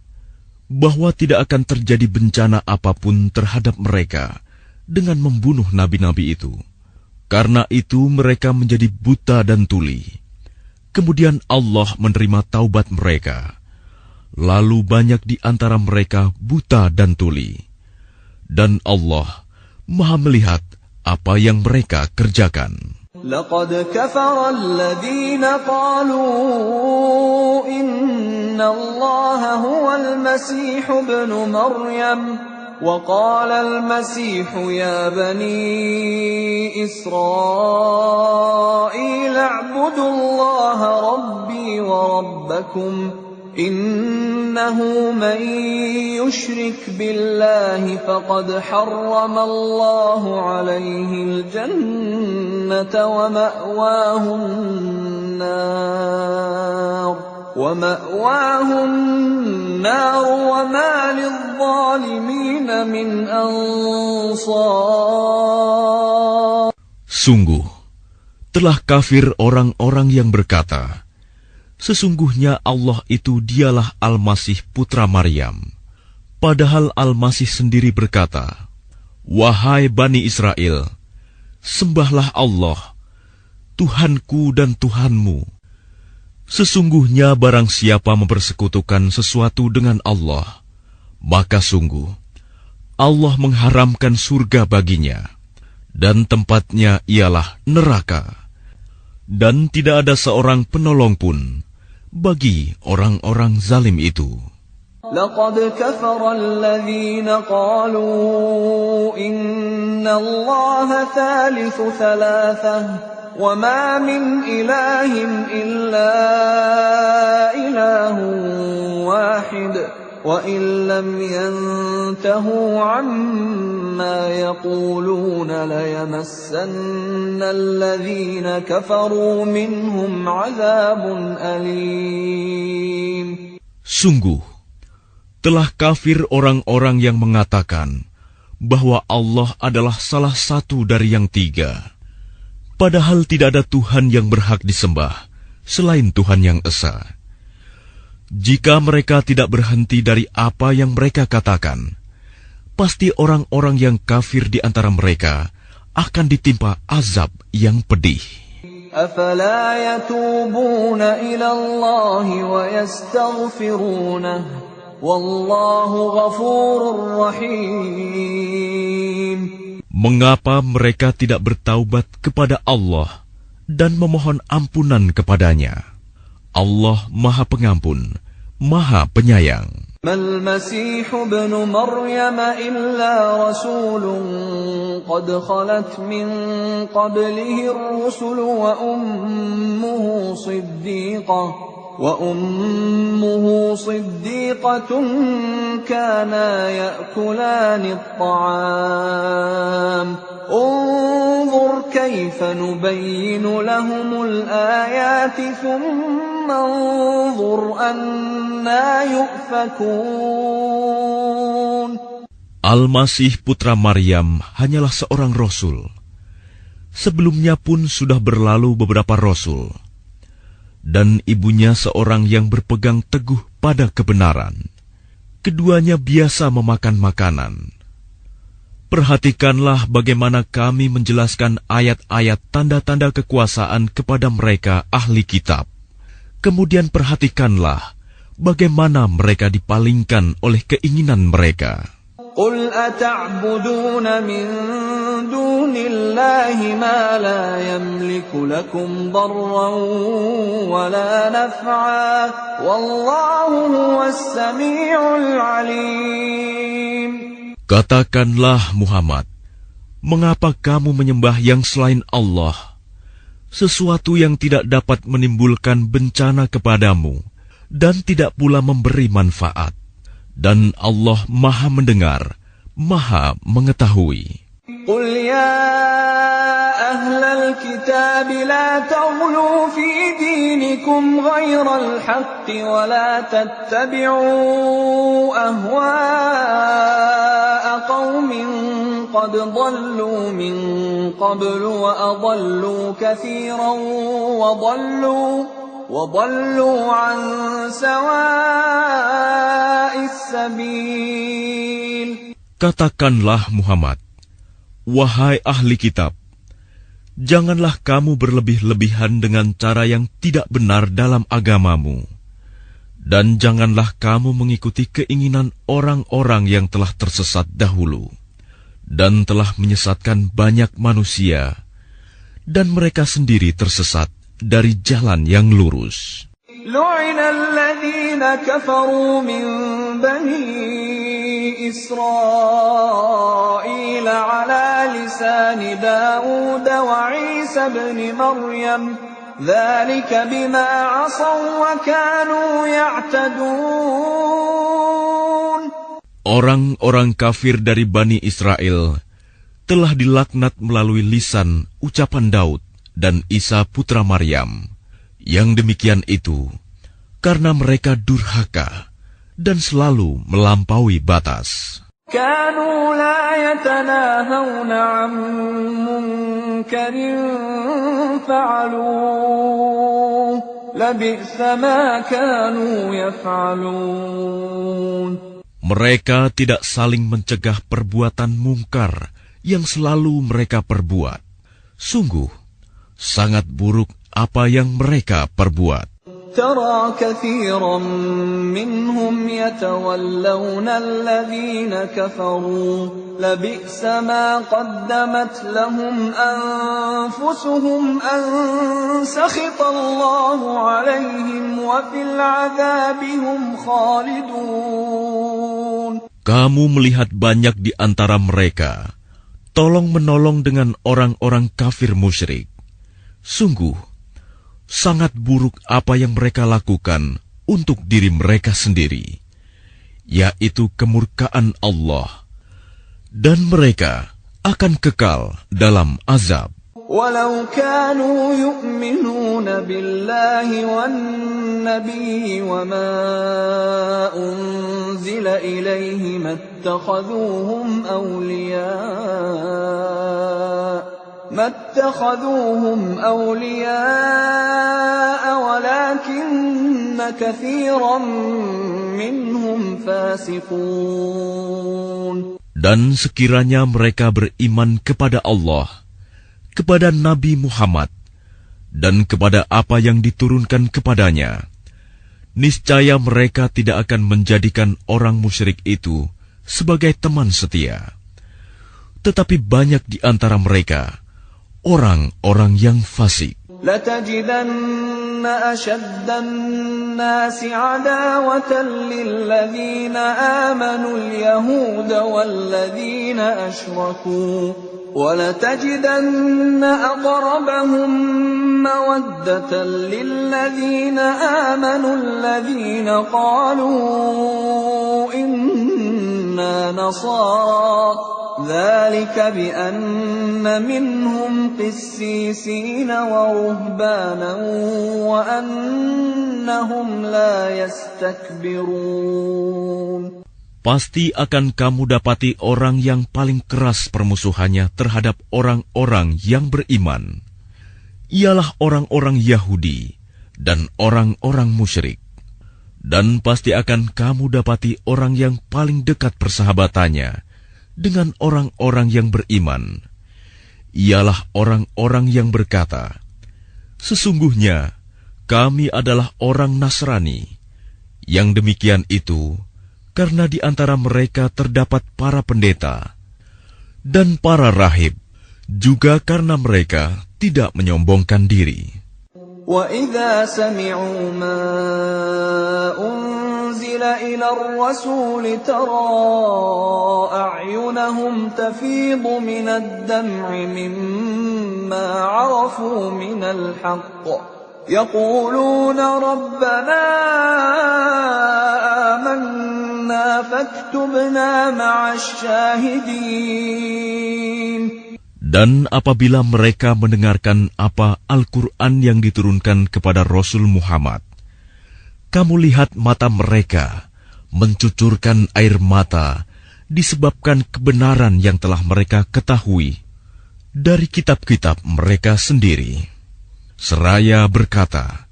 bahwa tidak akan terjadi bencana apapun terhadap mereka dengan membunuh nabi-nabi itu. Karena itu mereka menjadi buta dan tuli. Kemudian Allah menerima taubat mereka. Lalu banyak di antara mereka buta dan tuli. Dan Allah Maha melihat apa yang mereka kerjakan. لقد كفر الذين قالوا إن الله هو المسيح ابن مريم وقال المسيح يا بني إسرائيل اعبدوا الله ربي وربكم إنه من يشرك بالله فقد حرم الله عليه الجنة ومأواه النار وما للظالمين من أنصار. Sungguh, telah kafir orang-orang yang berkata, sesungguhnya Allah itu dialah Al-Masih putra Maryam. Padahal Al-Masih sendiri berkata, wahai Bani Israel, Sembahlah Allah, Tuhanku dan Tuhanmu. Sesungguhnya barang siapa mempersekutukan sesuatu dengan Allah, maka sungguh Allah mengharamkan surga baginya, dan tempatnya ialah neraka. Dan tidak ada seorang penolong pun bagi orang-orang zalim itu. لقد كفر الذين قالوا إن الله ثالث ثلاثة وما من إله إلا إله واحد وإن لم ينتهوا عما يقولون ليمسن الذين كفروا منهم عذاب أليم. Sungguh, telah kafir orang-orang yang mengatakan bahwa Allah adalah salah satu dari yang tiga, padahal tidak ada Tuhan yang berhak disembah selain Tuhan yang Esa. Jika mereka tidak berhenti dari apa yang mereka katakan, pasti orang-orang yang kafir di antara mereka akan ditimpa azab yang pedih. أفلا يتوبون إلى الله ويستغفرونه والله غفور رحيم. Mengapa mereka tidak bertaubat kepada Allah dan memohon ampunan kepadanya? Allah Maha Pengampun, Maha Penyayang. ما المسيح ابن مريم إلا رسول قد خلت من قبله الرسل وأمه صديقة كانا يأكلان الطعام انظر كيف نبين لهم الآيات ثم انظر أنا يؤفكون. Al-Masih putra Maryam hanyalah seorang rasul. Sebelumnya pun sudah berlalu beberapa rasul, dan ibunya seorang yang berpegang teguh pada kebenaran. Keduanya biasa memakan makanan. Perhatikanlah bagaimana kami menjelaskan ayat-ayat tanda-tanda kekuasaan kepada mereka ahli kitab. Kemudian perhatikanlah bagaimana mereka dipalingkan oleh keinginan mereka. قل أتعبدون من دون الله ما لا يملك لكم ضرا ولا نفعا والله هو السميع العليم. Katakanlah Muhammad, mengapa kamu menyembah yang selain Allah, sesuatu yang tidak dapat menimbulkan bencana kepadamu dan tidak pula memberi manfaat? Dan Allah Maha Mendengar, Maha Mengetahui. قل يا أهل الكتاب لا تغلوا في دينكم غير الحق ولا تتبعوا أهواء قوم قد ضلوا من قبل وأضلوا كثيرا وضلوا عن سواء السبيل. Katakanlah Muhammad, wahai ahli kitab, janganlah kamu berlebih-lebihan dengan cara yang tidak benar dalam agamamu, dan janganlah kamu mengikuti keinginan orang-orang yang telah tersesat dahulu, dan telah menyesatkan banyak manusia, dan mereka sendiri tersesat dari jalan yang lurus. لعن الذين كفروا من بني إسرائيل على لسان داود وعيسى بن مريم ذلك بما عصوا وكانوا يعتدون. Orang-orang kafir dari Bani Israel telah dilaknat melalui lisan ucapan Daud dan Isa putra Maryam. Yang demikian itu karena mereka durhaka dan selalu melampaui batas. كانوا لا يتناهون عن منكر فعلوه لبئس ما كانوا يفعلون. Mereka tidak saling mencegah perbuatan mungkar yang selalu mereka perbuat. Sungguh, sangat buruk apa yang mereka perbuat. ترى كثيرا منهم يتولون الذين كفروا لبئس ما قدمت لهم أنفسهم أن سخط الله عليهم وفي العذاب هم خالدون. Kamu melihat banyak di antara mereka tolong-menolong dengan orang-orang kafir musyrik. Sungguh, sangat buruk apa yang mereka lakukan untuk diri mereka sendiri, yaitu kemurkaan Allah, dan mereka akan kekal dalam azab. ولو كانوا يؤمنون بالله والنبي وما أنزل إليه ما اتخذوهم أولياء ولكن كثيرا منهم فاسقون. Dan sekiranya mereka beriman kepada Allah, kepada Nabi Muhammad, dan kepada apa yang diturunkan kepadanya, niscaya mereka tidak akan menjadikan orang musyrik itu sebagai teman setia. Tetapi banyak di antara mereka orang-orang yang fasik. لتجدن أشد الناس عداوة للذين آمنوا اليهود والذين أشركوا ولتجدن أقربهم مودة للذين آمنوا الذين قالوا إنا نصارى ذلك بأن منهم قسيسين ورهبانا وأنهم لا يستكبرون. Pasti akan kamu dapati orang yang paling keras permusuhannya terhadap orang-orang yang beriman. Ialah orang-orang Yahudi dan orang-orang musyrik. Dan pasti akan kamu dapati orang yang paling dekat persahabatannya dengan orang-orang yang beriman. Ialah orang-orang yang berkata, "Sesungguhnya kami adalah orang Nasrani." Yang demikian itu karena di antara mereka terdapat para pendeta dan para rahib, juga karena mereka tidak menyombongkan diri. وَإِذَا سَمِعُوا مَا أُنزِلَ إِلَى الرَّسُولِ تَرَى أَعْيُنَهُمْ تَفِيضُ مِنَ الدَّمْعِ مِمَّا عَرَفُوا مِنَ الْحَقِّ يَقُولُونَ رَبَّنَا آمَنَّا فَاكْتُبْنَا مَعَ الشَّاهِدِينَ. Dan apabila mereka mendengarkan apa Al-Quran yang diturunkan kepada Rasul Muhammad, kamu lihat mata mereka mencucurkan air mata disebabkan kebenaran yang telah mereka ketahui dari kitab-kitab mereka sendiri. Seraya berkata,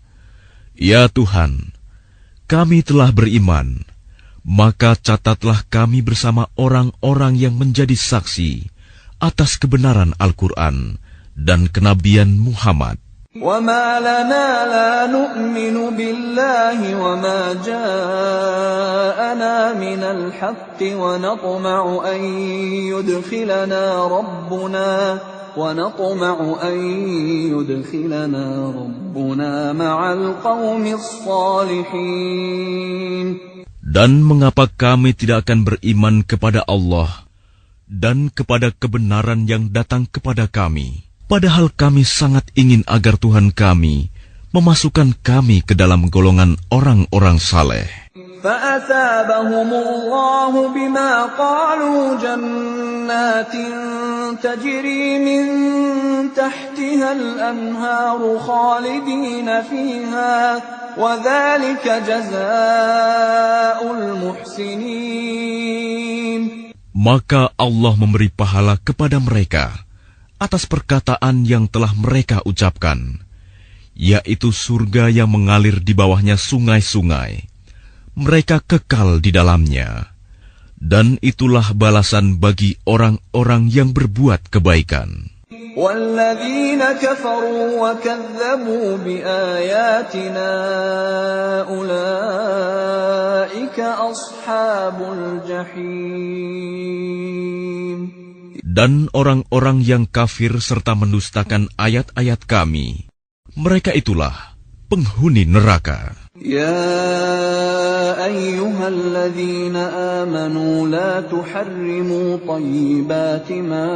"Ya Tuhan, kami telah beriman, maka catatlah kami bersama orang-orang yang menjadi saksi atas kebenaran Al-Quran dan kenabian Muhammad." وَمَا لَنَا لَا نُؤْمِنُ بِاللَّهِ وَمَا جَاءَنَا مِنَ الْحَقِّ وَنَطْمَعُ أَن يُدْخِلَنَا رَبُّنَا مَعَ الْقَوْمِ الصَّالِحِينَ. Dan mengapa kami tidak akan beriman kepada Allah dan kepada kebenaran yang datang kepada kami, padahal kami sangat ingin agar Tuhan kami memasukkan kami ke dalam golongan orang-orang saleh. فَأَثَابَهُمُ اللَّهُ بِمَا قَالُوا جَنَّاتٍ تَجْرِي مِن تَحْتِهَا الْأَنْهَارُ خَالِدِينَ فِيهَا وَذَلِكَ جَزَاءُ الْمُحْسِنِينَ. Maka Allah memberi pahala kepada mereka atas perkataan yang telah mereka ucapkan, yaitu surga yang mengalir di bawahnya sungai-sungai. Mereka kekal di dalamnya, dan itulah balasan bagi orang-orang yang berbuat kebaikan. والذين كفروا وكذبوا بآياتنا أولئك أصحاب الجحيم. Dan orang-orang yang kafir serta mendustakan ayat-ayat Kami, mereka itulah penghuni neraka. يا أيها الذين آمنوا لا تحرموا طيبات ما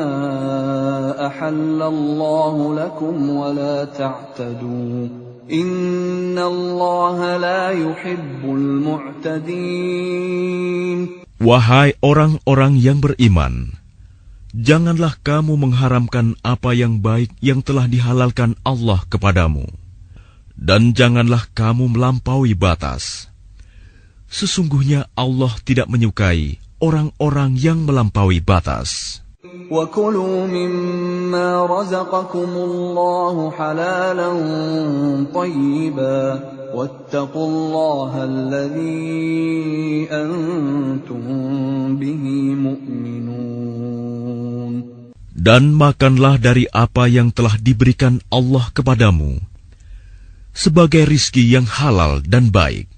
أحل الله لكم ولا تعتدوا إن الله لا يحب المعتدين. Wahai orang-orang yang beriman, janganlah kamu mengharamkan apa yang baik yang telah dihalalkan Allah kepadamu. Dan janganlah kamu melampaui batas. Sesungguhnya Allah tidak menyukai orang-orang yang melampaui batas. وَكُلُوا مِمَّا رَزَقَكُمُ اللَّهُ حَلَالًا طَيِّبًا وَاتَّقُوا اللَّهَ الَّذِي أَنْتُمْ بِهِ مُؤْمِنُونَ. Dan makanlah dari apa yang telah diberikan Allah kepadamu sebagai rizki yang halal dan baik,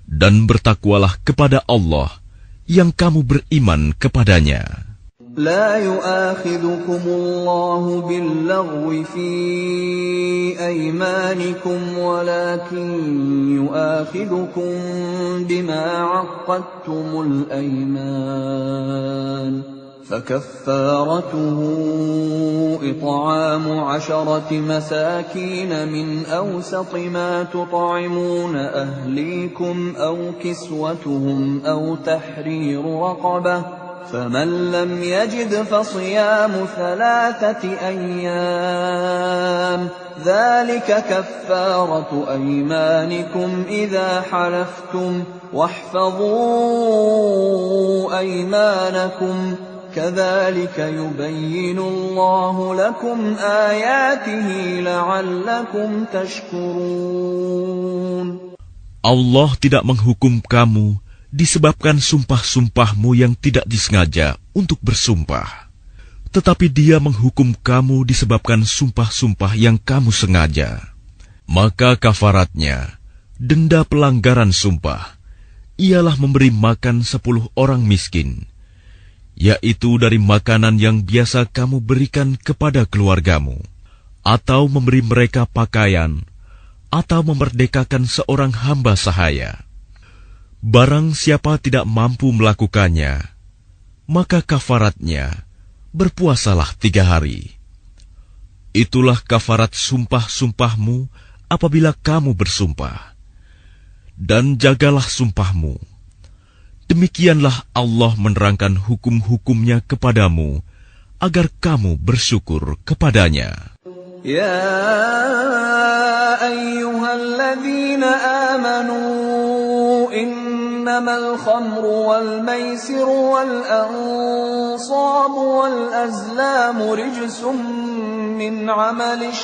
dan bertakwalah kepada Allah yang kamu beriman kepadanya. لا يؤاخذكم الله باللغو في أيمانكم ولكن يؤاخذكم بما عقدتم الأيمان فكفارته إطعام 10 مساكين من أوسط ما تطعمون أهليكم أو كسوتهم أو تحرير رقبة فمن لم يجد فصيام 3 أيام ذلك كفارة أيمانكم إذا حلفتم واحفظوا أيمانكم كذلك يبين الله لكم آياته لعلكم تشكرون. Allah tidak menghukum kamu disebabkan sumpah-sumpahmu yang tidak disengaja untuk bersumpah, tetapi Dia menghukum kamu disebabkan sumpah-sumpah yang kamu sengaja. Maka kafaratnya, denda pelanggaran sumpah, ialah memberi makan 10 orang miskin, yaitu dari makanan yang biasa kamu berikan kepada keluargamu, atau memberi mereka pakaian, atau memerdekakan seorang hamba sahaya. Barang siapa tidak mampu melakukannya, maka kafaratnya berpuasalah 3 hari. Itulah kafarat sumpah-sumpahmu apabila kamu bersumpah. Dan jagalah sumpahmu. Demikianlah Allah menerangkan hukum-hukumnya kepadamu, agar kamu bersyukur kepadanya. Ya ayyuhalladzina amanu innamal khamru wal maisiru wal ansabu wal azlamu rijsum min amalis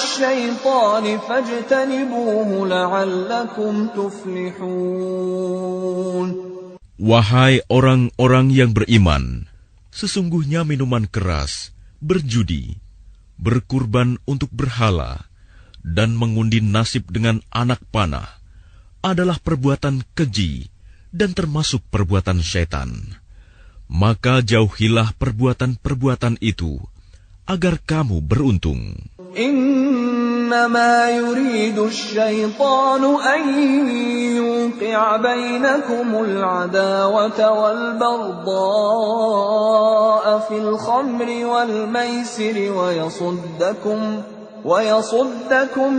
syaitan fajtanibuhu la'allakum tuflihun. Wahai orang-orang yang beriman, sesungguhnya minuman keras, berjudi, berkurban untuk berhala, dan mengundi nasib dengan anak panah adalah perbuatan keji dan termasuk perbuatan syaitan. Maka jauhilah perbuatan-perbuatan itu, agar kamu beruntung. Innama yuridu asy-syaitanu an yuqi'a bainakumul 'adawata wal baghdha'a fil khamri wal maisiri wa yasuddakum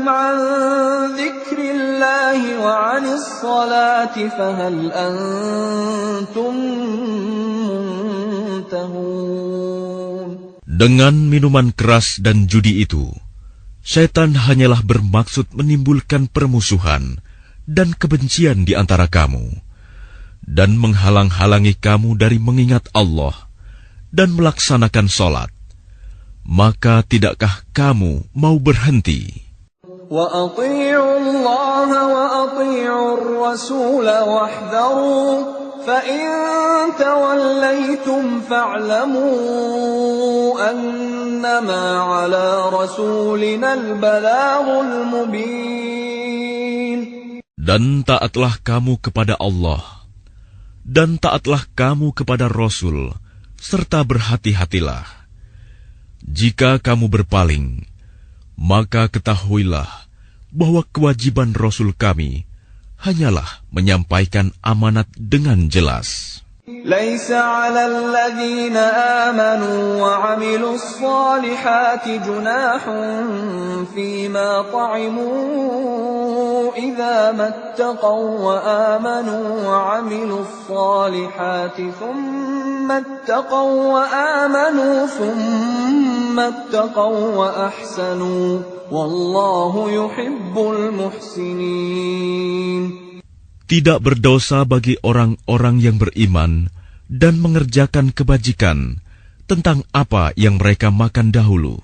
'an dzikrillahi wa 'anis salati fahal antum muntahun. Dengan minuman keras dan judi itu, syaitan hanyalah bermaksud menimbulkan permusuhan dan kebencian di antara kamu, dan menghalang-halangi kamu dari mengingat Allah dan melaksanakan sholat. Maka tidakkah kamu mau berhenti? Wa ati'u Allah wa ati'u ar-rasul wahdharu فَإِن تَوَلَّيْتُمْ فَاعْلَمُوا أَنَّمَا عَلَى رَسُولِنَا الْبَلَاغُ الْمُبِينُ. Dan taatlah kamu kepada Allah, dan taatlah kamu kepada Rasul, serta berhati-hatilah. Jika kamu berpaling, maka ketahuilah bahwa kewajiban Rasul kami hanyalah menyampaikan amanat dengan jelas. لَيْسَ عَلَى الَّذِينَ آمَنُوا وَعَمِلُوا الصَّالِحَاتِ جُنَاحٌ فِيمَا طَعِمُوا إِذَا مَا اتَّقَوا وَآمَنُوا وَعَمِلُوا الصَّالِحَاتِ ثُمَّ اتَّقَوا وَآمَنُوا ثُمَّ اتَّقَوا وَأَحْسَنُوا وَاللَّهُ يُحِبُّ الْمُحْسِنِينَ. Tidak berdosa bagi orang-orang yang beriman dan mengerjakan kebajikan tentang apa yang mereka makan dahulu.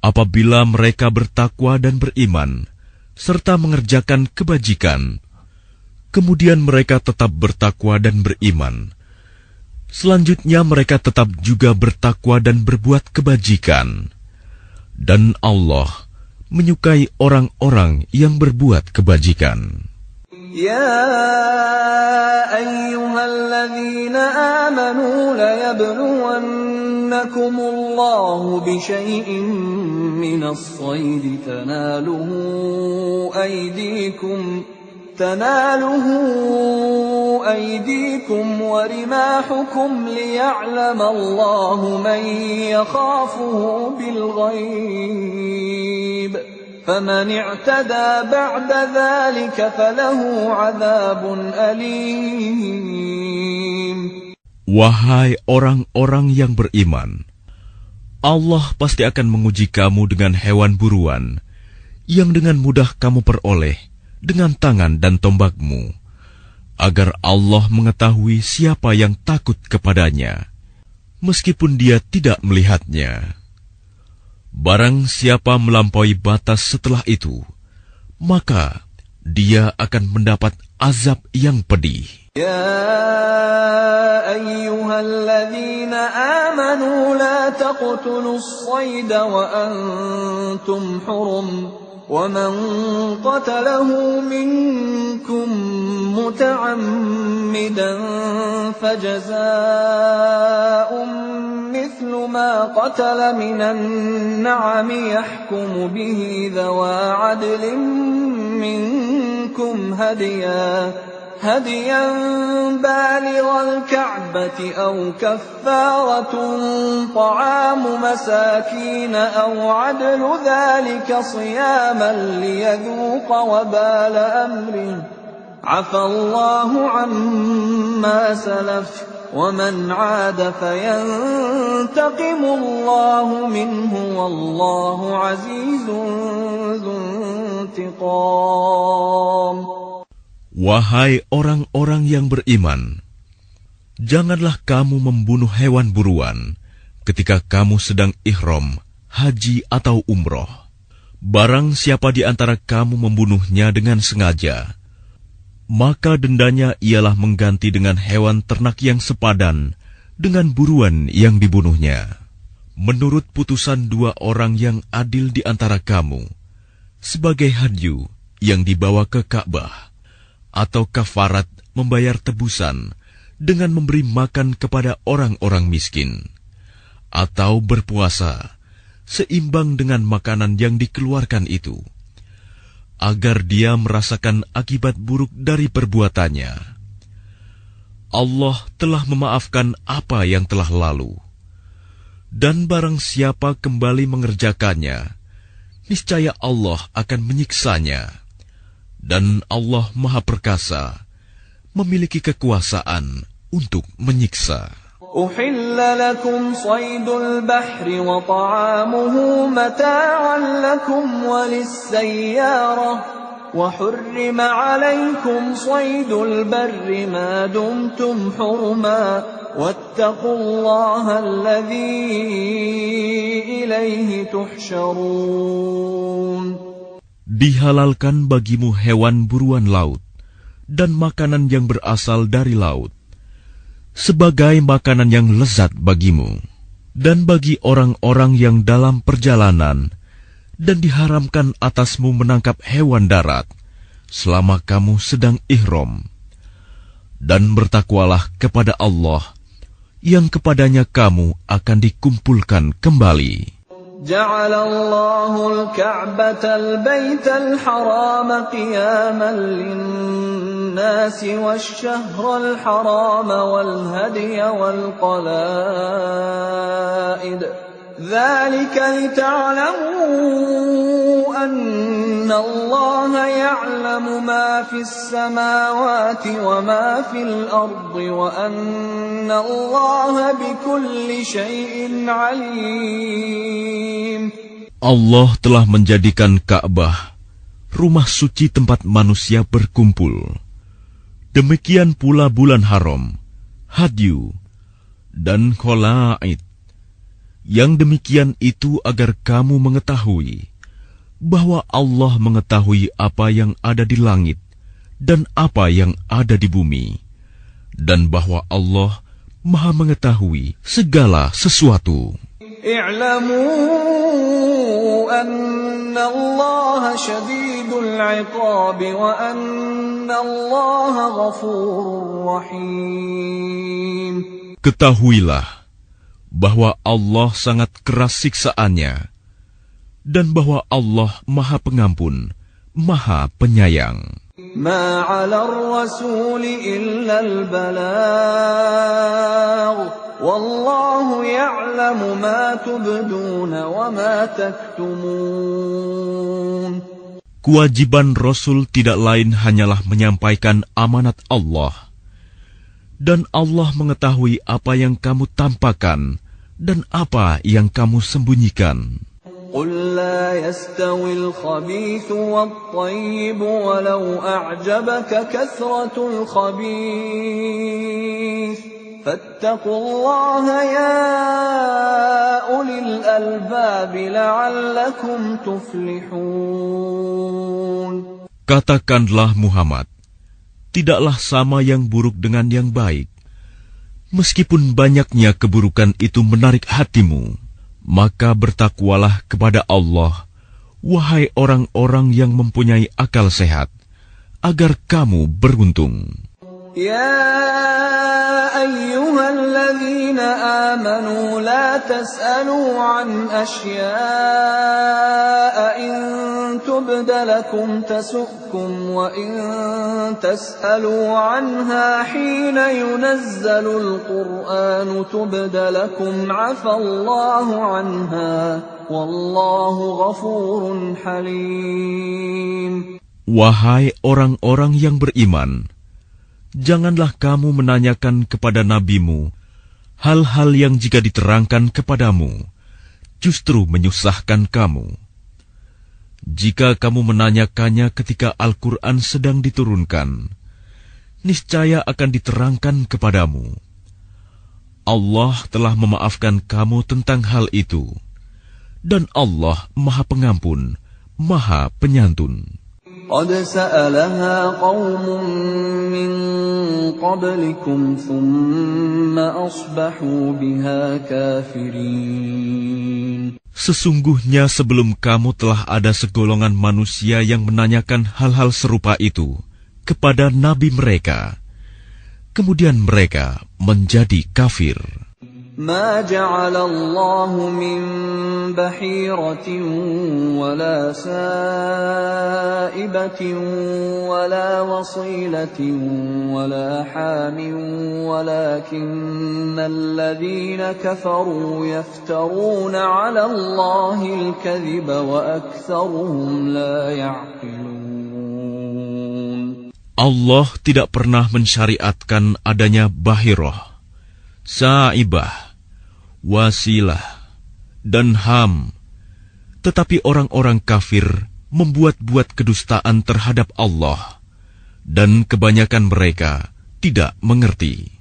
Apabila mereka bertakwa dan beriman, serta mengerjakan kebajikan, kemudian mereka tetap bertakwa dan beriman. Selanjutnya mereka tetap juga bertakwa dan berbuat kebajikan. Dan Allah menyukai orang-orang yang berbuat kebajikan. يا أيها الذين آمنوا ليبلونكم الله بشيء من الصيد تناله أيديكم ورماحكم ليعلم الله من يخافه بالغيب فمن اعتدى بعد ذلك فله عذاب أليم. Wahai orang-orang yang beriman, Allah pasti akan menguji kamu dengan hewan buruan yang dengan mudah kamu peroleh dengan tangan dan tombakmu, agar Allah mengetahui siapa yang takut kepadanya, meskipun dia tidak melihatnya. Barang siapa melampaui batas setelah itu, maka dia akan mendapat azab yang pedih. يا أيها الذين آمنوا لا تقتلوا الصيد وأنتم حرم ومن قتله منكم متعمدا فجزاء مثل ما قتل من النعم يحكم به ذوى عدل منكم هديا بالغ الكعبة أو كفارة طعام مساكين أو عدل ذلك صياما ليذوق وبال أمره عفى الله عما سلف ومن عاد فينتقم الله منه والله عزيز ذو انتقام. Wahai orang-orang yang beriman, janganlah kamu membunuh hewan buruan ketika kamu sedang ihram, haji atau umroh. Barang siapa di antara kamu membunuhnya dengan sengaja, maka dendanya ialah mengganti dengan hewan ternak yang sepadan dengan buruan yang dibunuhnya. Menurut putusan dua orang yang adil di antara kamu, sebagai hadyu yang dibawa ke Ka'bah, atau kafarat membayar tebusan dengan memberi makan kepada orang-orang miskin, atau berpuasa seimbang dengan makanan yang dikeluarkan itu, agar dia merasakan akibat buruk dari perbuatannya. Allah telah memaafkan apa yang telah lalu, dan barang siapa kembali mengerjakannya, niscaya Allah akan menyiksanya. Dan Allah Maha Perkasa, memiliki kekuasaan untuk menyiksa. أحل لكم صيد البحر وطعامه متاعا لكم وللسيارة وحرم عليكم صيد البر ما دمتم حرما واتقوا الله الذي إليه تحشرون. Dihalalkan bagimu hewan buruan laut dan makanan yang berasal dari laut, sebagai makanan yang lezat bagimu, dan bagi orang-orang yang dalam perjalanan, dan diharamkan atasmu menangkap hewan darat selama kamu sedang ihram. Dan bertakwalah kepada Allah, yang kepadanya kamu akan dikumpulkan kembali. جعل الله الكعبة البيت الحرام قياما للناس والشهر الحرام والهدي والقلائد ذلك لتعلموا أن الله يعلم ما في السماوات وما في الأرض وأن الله بكل شيء عليم. Allah telah menjadikan Ka'bah rumah suci tempat manusia berkumpul. Demikian pula bulan haram, hadyu, dan kholaid. Yang demikian itu agar kamu mengetahui bahwa Allah mengetahui apa yang ada di langit dan apa yang ada di bumi, dan bahwa Allah Maha mengetahui segala sesuatu. اعلموا أن الله شديد العقاب وأن الله غفور رحيم. Ketahuilah bahwa Allah sangat keras siksaannya, dan bahwa Allah Maha Pengampun, Maha Penyayang. ما على الرسول إلا البلاغ والله يعلم ما تبدون وما تكتمون. Kewajiban Rasul tidak lain hanyalah menyampaikan amanat Allah, dan Allah mengetahui apa yang kamu tampakkan dan apa yang kamu sembunyikan. قل لا يستوي الخبيث والطيب ولو أعجبك كثرة الخبيث فاتقوا الله يا أولي الألباب لعلكم تفلحون. Katakanlah Muhammad, tidaklah sama yang buruk dengan yang baik. Meskipun banyaknya keburukan itu menarik hatimu, maka bertakwalah kepada Allah, wahai orang-orang yang mempunyai akal sehat, agar kamu beruntung. يا أيها الذين آمنوا لا تسألوا عن أشياء إن تبد لكم تسؤكم وإن تسألوا عنها حين ينزل القرآن تبد لكم عفى الله عنها والله غفور حليم. Wahai orang-orang yang beriman, janganlah kamu menanyakan kepada nabimu hal-hal yang jika diterangkan kepadamu, justru menyusahkan kamu. Jika kamu menanyakannya ketika Al-Quran sedang diturunkan, niscaya akan diterangkan kepadamu. Allah telah memaafkan kamu tentang hal itu, dan Allah Maha Pengampun, Maha Penyantun. قد سألها قوم من قبلكم ثم أصبحوا بها كافرين. Sesungguhnya sebelum kamu telah ada segolongan manusia yang menanyakan hal-hal serupa itu kepada nabi mereka, kemudian mereka menjadi kafir. ما جعل الله من بحيرة ولا سائبة ولا وصيلة ولا حام ولكن الذين كفروا يفترون على الله الكذب وأكثرهم لا يعقلون. Allah tidak pernah mensyariatkan adanya bahirah, saibah, wasilah, dan ham. Tetapi orang-orang kafir membuat-buat kedustaan terhadap Allah, dan kebanyakan mereka tidak mengerti.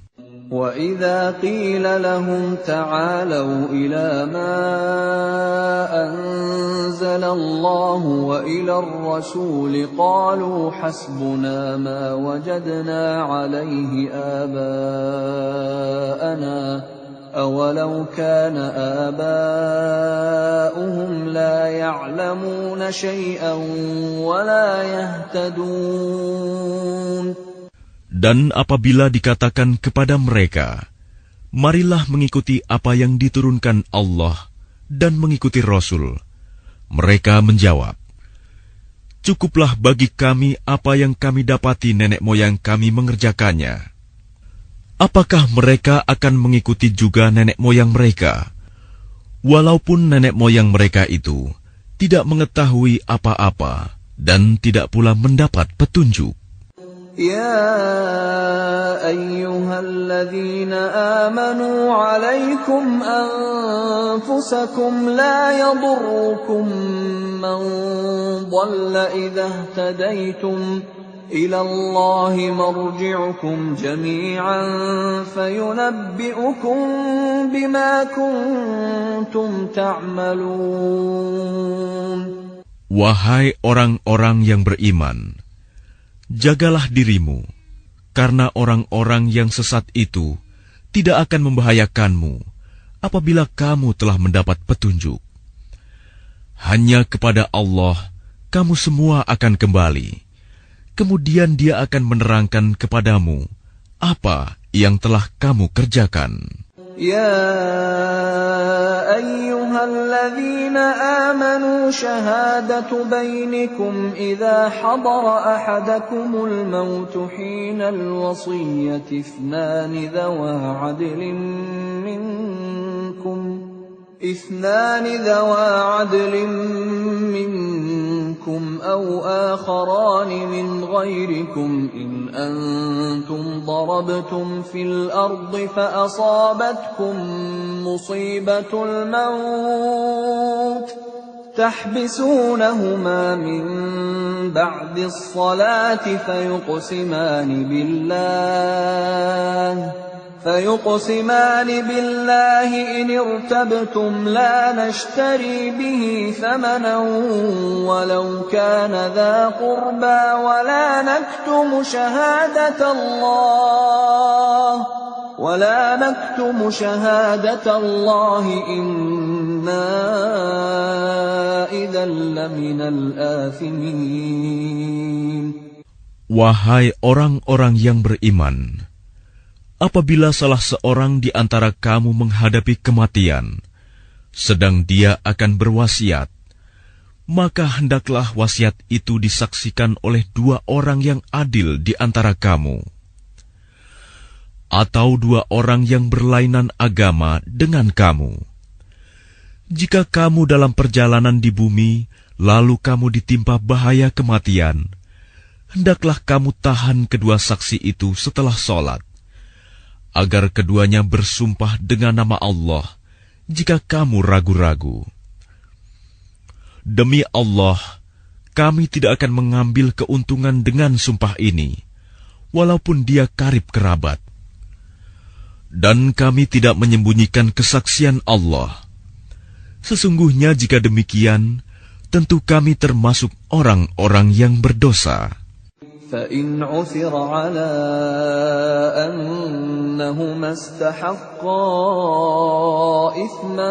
وَإِذَا قِيلَ لَهُمْ تَعَالَوْا إِلَى مَا أَنزَلَ اللَّهُ وَإِلَى الرَّسُولِ قَالُوا حَسْبُنَا مَا وَجَدْنَا عَلَيْهِ آبَاءَنَا أَوَلَوْ كَانَ آبَاؤُهُمْ لَا يَعْلَمُونَ شَيْئًا وَلَا يَهْتَدُونَ. Dan apabila dikatakan kepada mereka, marilah mengikuti apa yang diturunkan Allah dan mengikuti Rasul, mereka menjawab, cukuplah bagi kami apa yang kami dapati nenek moyang kami mengerjakannya. Apakah mereka akan mengikuti juga nenek moyang mereka, walaupun nenek moyang mereka itu tidak mengetahui apa-apa dan tidak pula mendapat petunjuk? يا أيها الذين آمنوا عليكم أنفسكم لا يضركم من ضل إذا اهتديتم إلى الله مرجعكم جميعا فينبئكم بما كنتم تعملون. Wahai orang-orang yang beriman, jagalah dirimu, karena orang-orang yang sesat itu tidak akan membahayakanmu apabila kamu telah mendapat petunjuk. Hanya kepada Allah kamu semua akan kembali. Kemudian Dia akan menerangkan kepadamu apa yang telah kamu kerjakan. يا أيها الذين آمنوا شهادة بينكم إذا حضر أحدكم الموت حين الوصية اثنان ذوى عدل منكم أو آخران من غيركم إن أنتم ضربتم في الأرض فأصابتكم مصيبة الموت تحبسونهما من بعد الصلاة فيقسمان بالله إن ارتبتم لا نشتري به ثمنا ولو كان ذا قربى ولا نكتم شهادة الله إنا إذا لمن الآثمين. Wahai orang-orang yang beriman, apabila salah seorang di antara kamu menghadapi kematian, sedang dia akan berwasiat, maka hendaklah wasiat itu disaksikan oleh dua orang yang adil di antara kamu, atau dua orang yang berlainan agama dengan kamu. Jika kamu dalam perjalanan di bumi, lalu kamu ditimpa bahaya kematian, hendaklah kamu tahan kedua saksi itu setelah sholat, agar keduanya bersumpah dengan nama Allah jika kamu ragu-ragu. Demi Allah, kami tidak akan mengambil keuntungan dengan sumpah ini, walaupun dia karib kerabat. Dan kami tidak menyembunyikan kesaksian Allah. Sesungguhnya jika demikian, tentu kami termasuk orang-orang yang berdosa. فإن عثر على أنهما استحقا إثما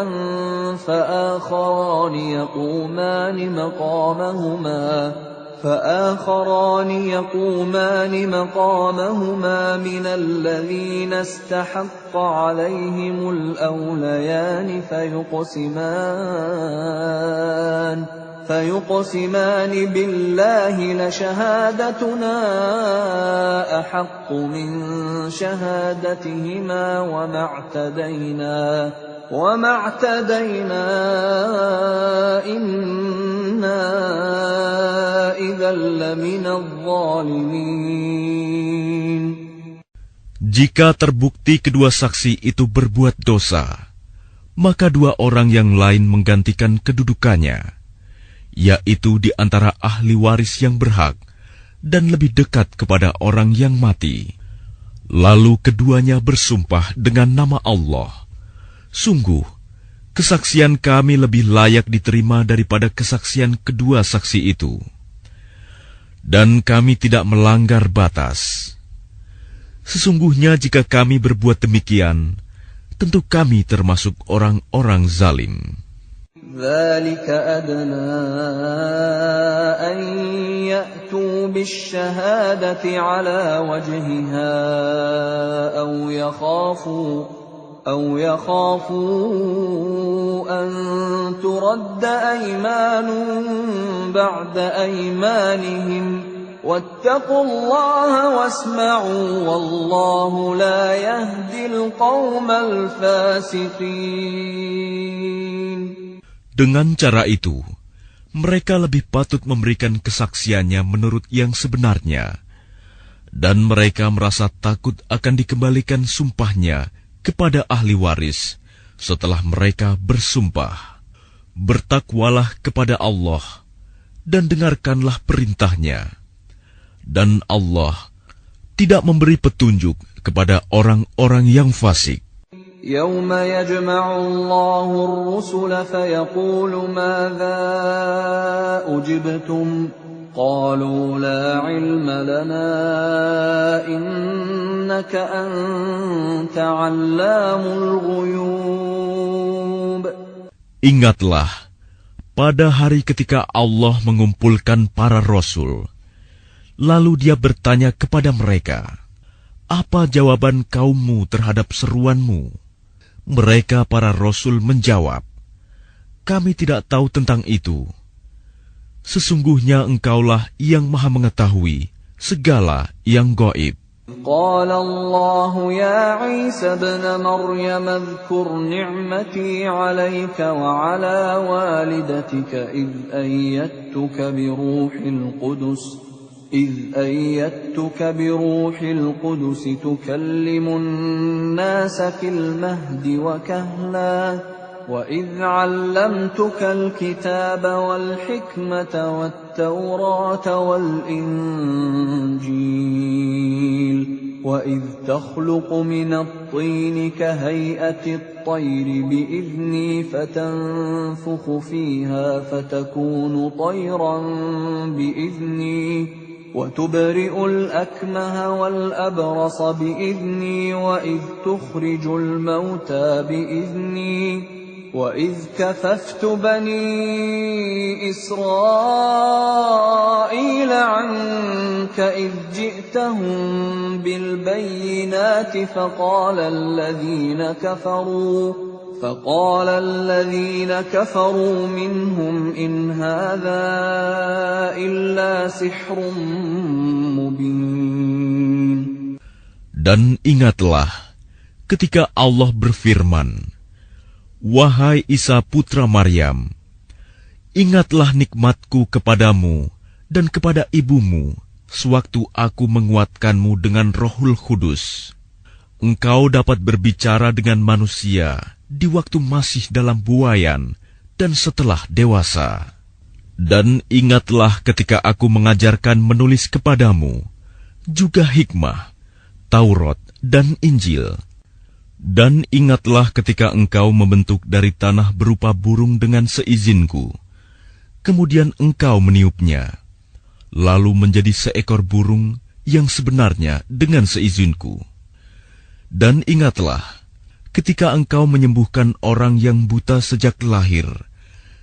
فآخران يقومان مقامهما من الذين استحق عليهم الأوليان فيقسمان بالله لشهادتنا أحق من شهادتهما وما اعتدينا إنا إذا لمن الظالمين. Jika terbukti kedua saksi itu berbuat dosa, maka dua orang yang lain menggantikan kedudukannya, yaitu di antara ahli waris yang berhak dan lebih dekat kepada orang yang mati. Lalu keduanya bersumpah dengan nama Allah, "Sungguh, kesaksian kami lebih layak diterima daripada kesaksian kedua saksi itu. Dan kami tidak melanggar batas. Sesungguhnya jika kami berbuat demikian, tentu kami termasuk orang-orang zalim." ذلك أدنى أن يأتوا بالشهادة على وجهها أو يخافوا أن ترد أيمان بعد أيمانهم واتقوا الله واسمعوا والله لا يهدي القوم الفاسقين. Dengan cara itu, mereka lebih patut memberikan kesaksiannya menurut yang sebenarnya, dan mereka merasa takut akan dikembalikan sumpahnya kepada ahli waris setelah mereka bersumpah. Bertakwalah kepada Allah dan dengarkanlah perintahnya, dan Allah tidak memberi petunjuk kepada orang-orang yang fasik. يوم يجمع الله الرسل فيقول ماذا أجبتم قالوا لا علم لنا إنك أنت علام الغيوب. Ingatlah, pada hari ketika Allah mengumpulkan para rasul, lalu Dia bertanya kepada mereka, "Apa jawaban kaummu terhadap seruanmu?" Mereka para rasul menjawab, "Kami tidak tahu tentang itu. Sesungguhnya Engkaulah yang Maha Mengetahui segala yang gaib." قال الله يا عيسى ابن مريم اذكر نعمتي عليك وعلى والدتك إذ أيدتك بروح القدس تكلم الناس في المهد وكهلا وإذ علمتك الكتاب والحكمة والتوراة والإنجيل وإذ تخلق من الطين كهيئة الطير بإذني فتنفخ فيها فتكون طيرا بإذني وتبرئ الأكمه والأبرص بإذني وإذ تخرج الموتى بإذني وإذ كففت بني إسرائيل عنك إذ جئتهم بالبينات فقال الذين كفروا منهم إن هذا إلا سحر مبين. Dan ingatlah ketika Allah berfirman, "Wahai Isa putra Maryam, ingatlah nikmatku kepadamu dan kepada ibumu sewaktu aku menguatkanmu dengan Rohul Kudus. Engkau dapat berbicara dengan manusia di waktu masih dalam buayan dan setelah dewasa. Dan ingatlah ketika aku mengajarkan menulis kepadamu, juga hikmah, Taurat dan Injil. Dan ingatlah ketika engkau membentuk dari tanah berupa burung dengan seizinku, kemudian engkau meniupnya, lalu menjadi seekor burung yang sebenarnya dengan seizinku. Dan ingatlah ketika engkau menyembuhkan orang yang buta sejak lahir,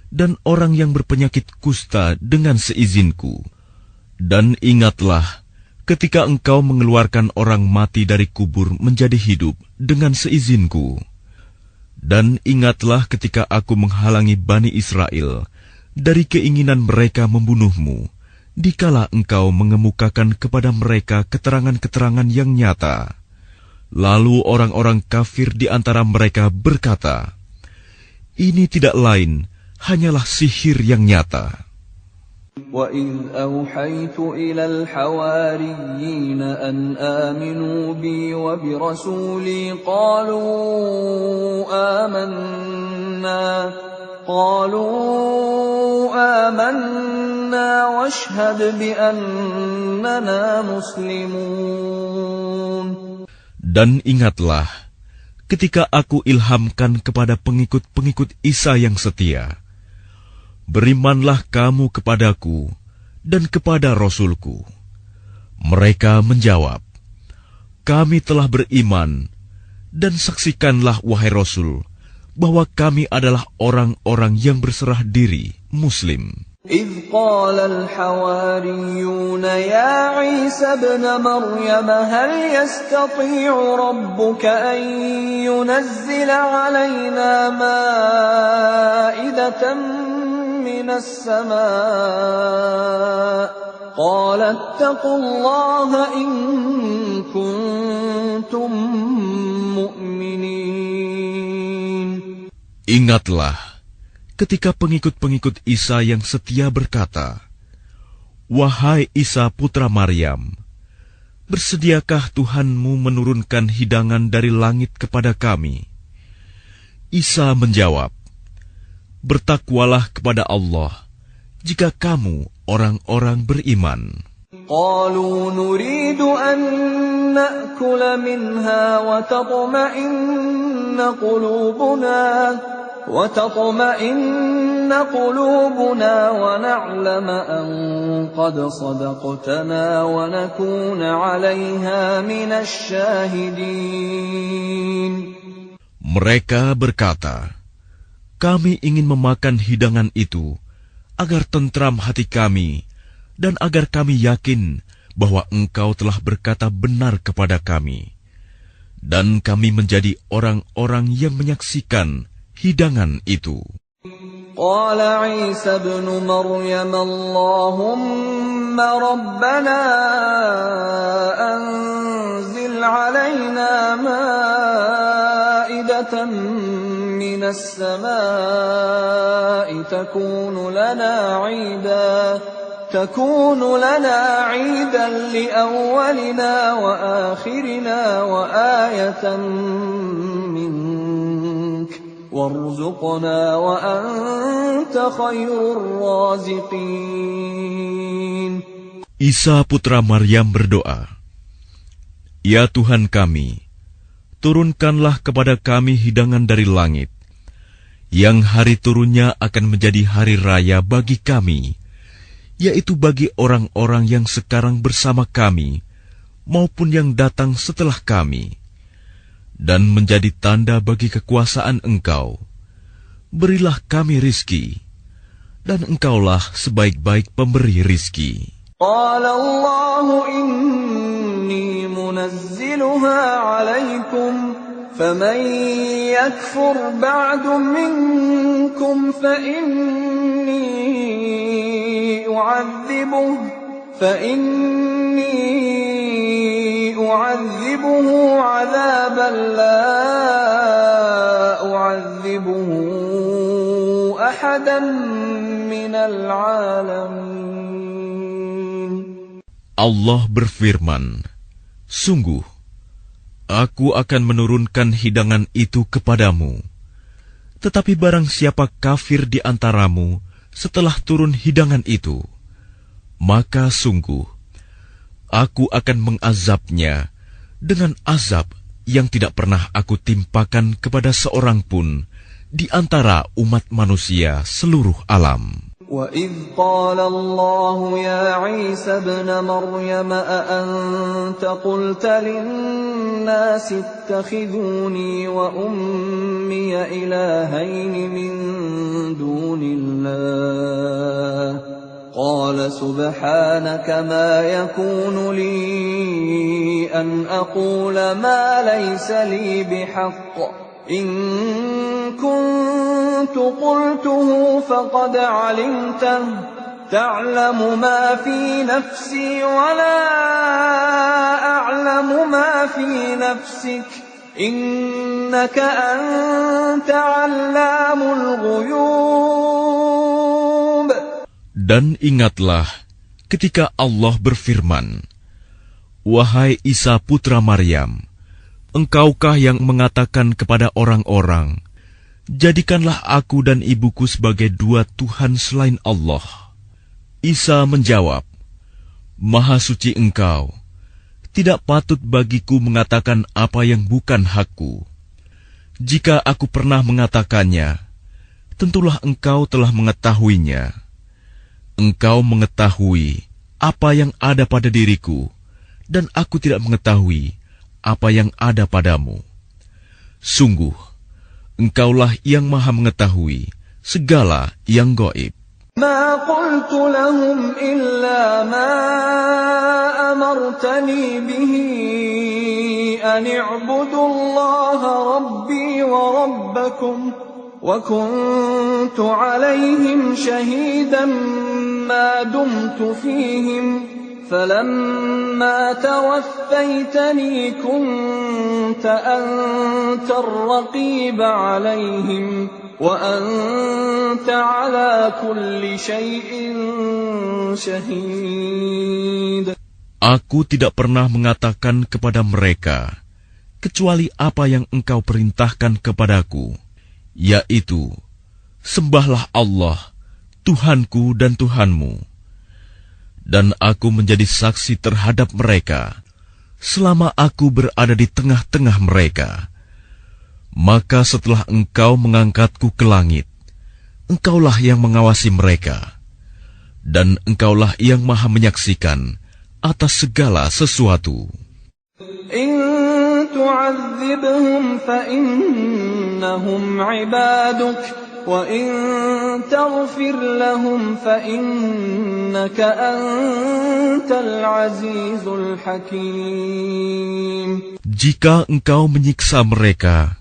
dan orang yang berpenyakit kusta dengan seizinku. Dan ingatlah ketika engkau mengeluarkan orang mati dari kubur menjadi hidup dengan seizinku. Dan ingatlah ketika aku menghalangi Bani Israel dari keinginan mereka membunuhmu, dikala engkau mengemukakan kepada mereka keterangan-keterangan yang nyata. Lalu orang-orang kafir di antara mereka berkata, "Ini tidak lain hanyalah sihir yang nyata." وَإِذْ أَوْحَيْتُ إِلَى الْحَوَارِيِّينَ أَنْ آمِنُوا بِي وَبِرَسُولِي قَالُوا آمَنَّا وَاشْهَدْ بِأَنَّنَا مُسْلِمُونَ. Dan ingatlah ketika aku ilhamkan kepada pengikut-pengikut Isa yang setia, berimanlah kamu kepadaku dan kepada Rasulku. Mereka menjawab, kami telah beriman, dan saksikanlah wahai Rasul, bahwa kami adalah orang-orang yang berserah diri, Muslim. إذ قال الحواريون يا عيسى ابن مريم هل يستطيع ربك أن ينزل علينا مائدة من السماء قال اتقوا الله إن كنتم مؤمنين. Ingatlah ketika pengikut-pengikut Isa yang setia berkata, wahai Isa putra Maryam, bersediakah Tuhanmu menurunkan hidangan dari langit kepada kami? Isa menjawab, bertakwalah kepada Allah jika kamu orang-orang beriman. قالوا نريد أن نأكل منها وتطمئن قلوبنا ونعلم أن قد صدقتنا ونكون عليها من الشاهدين. Mereka berkata, kami ingin memakan hidangan itu agar tentram hati kami dan agar kami yakin bahwa engkau telah berkata benar kepada kami, dan kami menjadi orang-orang yang menyaksikan hidangan itu. Qala Isa ibn Maryam Allahumma rabbana anzil alaina ma'idatan minas samaa'i takunu lana 'iidan liawwalina wa akhirina wa ayatan warzuqna wa anta khairur raziqin. Isa putra Maryam berdoa, ya Tuhan kami, turunkanlah kepada kami hidangan dari langit, yang hari turunnya akan menjadi hari raya bagi kami, yaitu bagi orang-orang yang sekarang bersama kami, maupun yang datang setelah kami, dan menjadi tanda bagi kekuasaan Engkau. Berilah kami rizki, dan Engkaulah sebaik-baik pemberi rizki. Qala Allahu inni munazziluha alaikum, faman yakfur ba'du minkum fa inni u'adhibuhu 'adhaban la u'adhibuhu ahadan minal 'alamin. Allah berfirman, sungguh, aku akan menurunkan hidangan itu kepadamu. Tetapi barang siapa kafir di antaramu setelah turun hidangan itu, maka sungguh, aku akan mengazabnya dengan azab yang tidak pernah aku timpakan kepada seorang pun di antara umat manusia seluruh alam. وَإِذْ قَالَ اللَّهُ يَا عِيسَى ابْنَ مَرْيَمَ أَأَنْتَ قُلْتَ لِلنَّاسِ اتَّخِذُونِي وَأُمِّيَ إِلَٰهَيْنِ مِن دُونِ اللَّهِ قَالَ سُبْحَانَكَ مَا يَكُونُ لِي أَنْ أَقُولَ مَا لَيْسَ لِي بِحَقٍّ إن كنت قلته فقد علمته تعلم ما في نفسي ولا أعلم ما في نفسك إنك أنت علام الغيوب. Dan ingatlah ketika Allah berfirman, wahai Isa putra Maryam, engkaukah yang mengatakan kepada orang-orang, jadikanlah aku dan ibuku sebagai dua Tuhan selain Allah? Isa menjawab, Maha suci Engkau, Tidak patut bagiku mengatakan apa yang bukan hakku. Jika aku pernah mengatakannya, tentulah engkau telah mengetahuinya. Engkau mengetahui apa yang ada pada diriku, dan aku tidak mengetahui apa yang ada padamu. Sungguh, engkaulah yang maha mengetahui segala yang gaib. ما قلت لهم إلا ما أمرتني به أن اعبدوا الله ربي وربكم وكنت عليهم شهيدا ما دمت فيهم فلما توفيتني كنت أنت الرقيب عليهم وأنت على كل شيء شهيد. Aku tidak pernah mengatakan kepada mereka kecuali apa yang engkau perintahkan kepadaku, yaitu, sembahlah Allah, Tuhanku dan Tuhanmu. Dan aku menjadi saksi terhadap mereka selama aku berada di tengah-tengah mereka. Maka setelah engkau mengangkatku ke langit, engkaulah yang mengawasi mereka, dan engkaulah yang maha menyaksikan atas segala sesuatu. إن تعذبهم فإنهم عبادك وإن تغفر لهم فإنك أنت العزيز الحكيم. Jika engkau menyiksa mereka,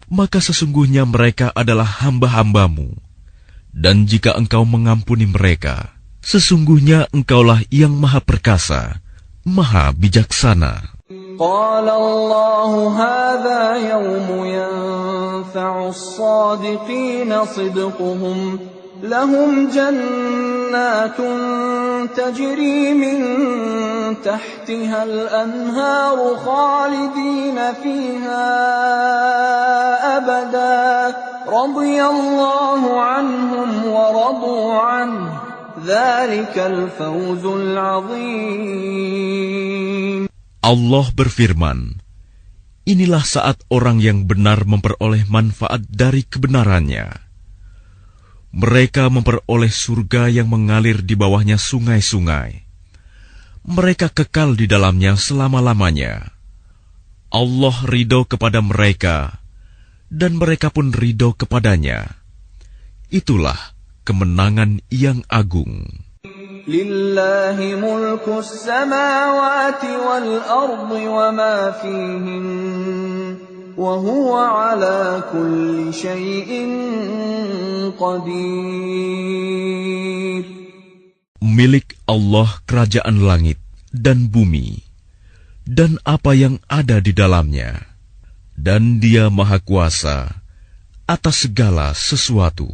maka sesungguhnya mereka adalah hamba-hambamu. Dan jika engkau mengampuni mereka, sesungguhnya engkaulah yang maha perkasa, maha bijaksana. قال الله هذا يوم ينفع الصادقين صدقهم لهم جنات تجري من تحتها الأنهار خالدين فيها أبدا رضي الله عنهم ورضوا عنه ذلك الفوز العظيم. Allah berfirman, inilah saat orang yang benar memperoleh manfaat dari kebenarannya. Mereka memperoleh surga yang mengalir di bawahnya sungai-sungai. Mereka kekal di dalamnya selama-lamanya. Allah ridho kepada mereka, dan mereka pun ridho kepadanya. Itulah kemenangan yang agung. لله ملك السماوات والأرض وما فيهن وهو على كل شيء قدير. Milik Allah kerajaan langit dan bumi, dan apa yang ada di dalamnya, dan Dia Maha Kuasa atas segala sesuatu.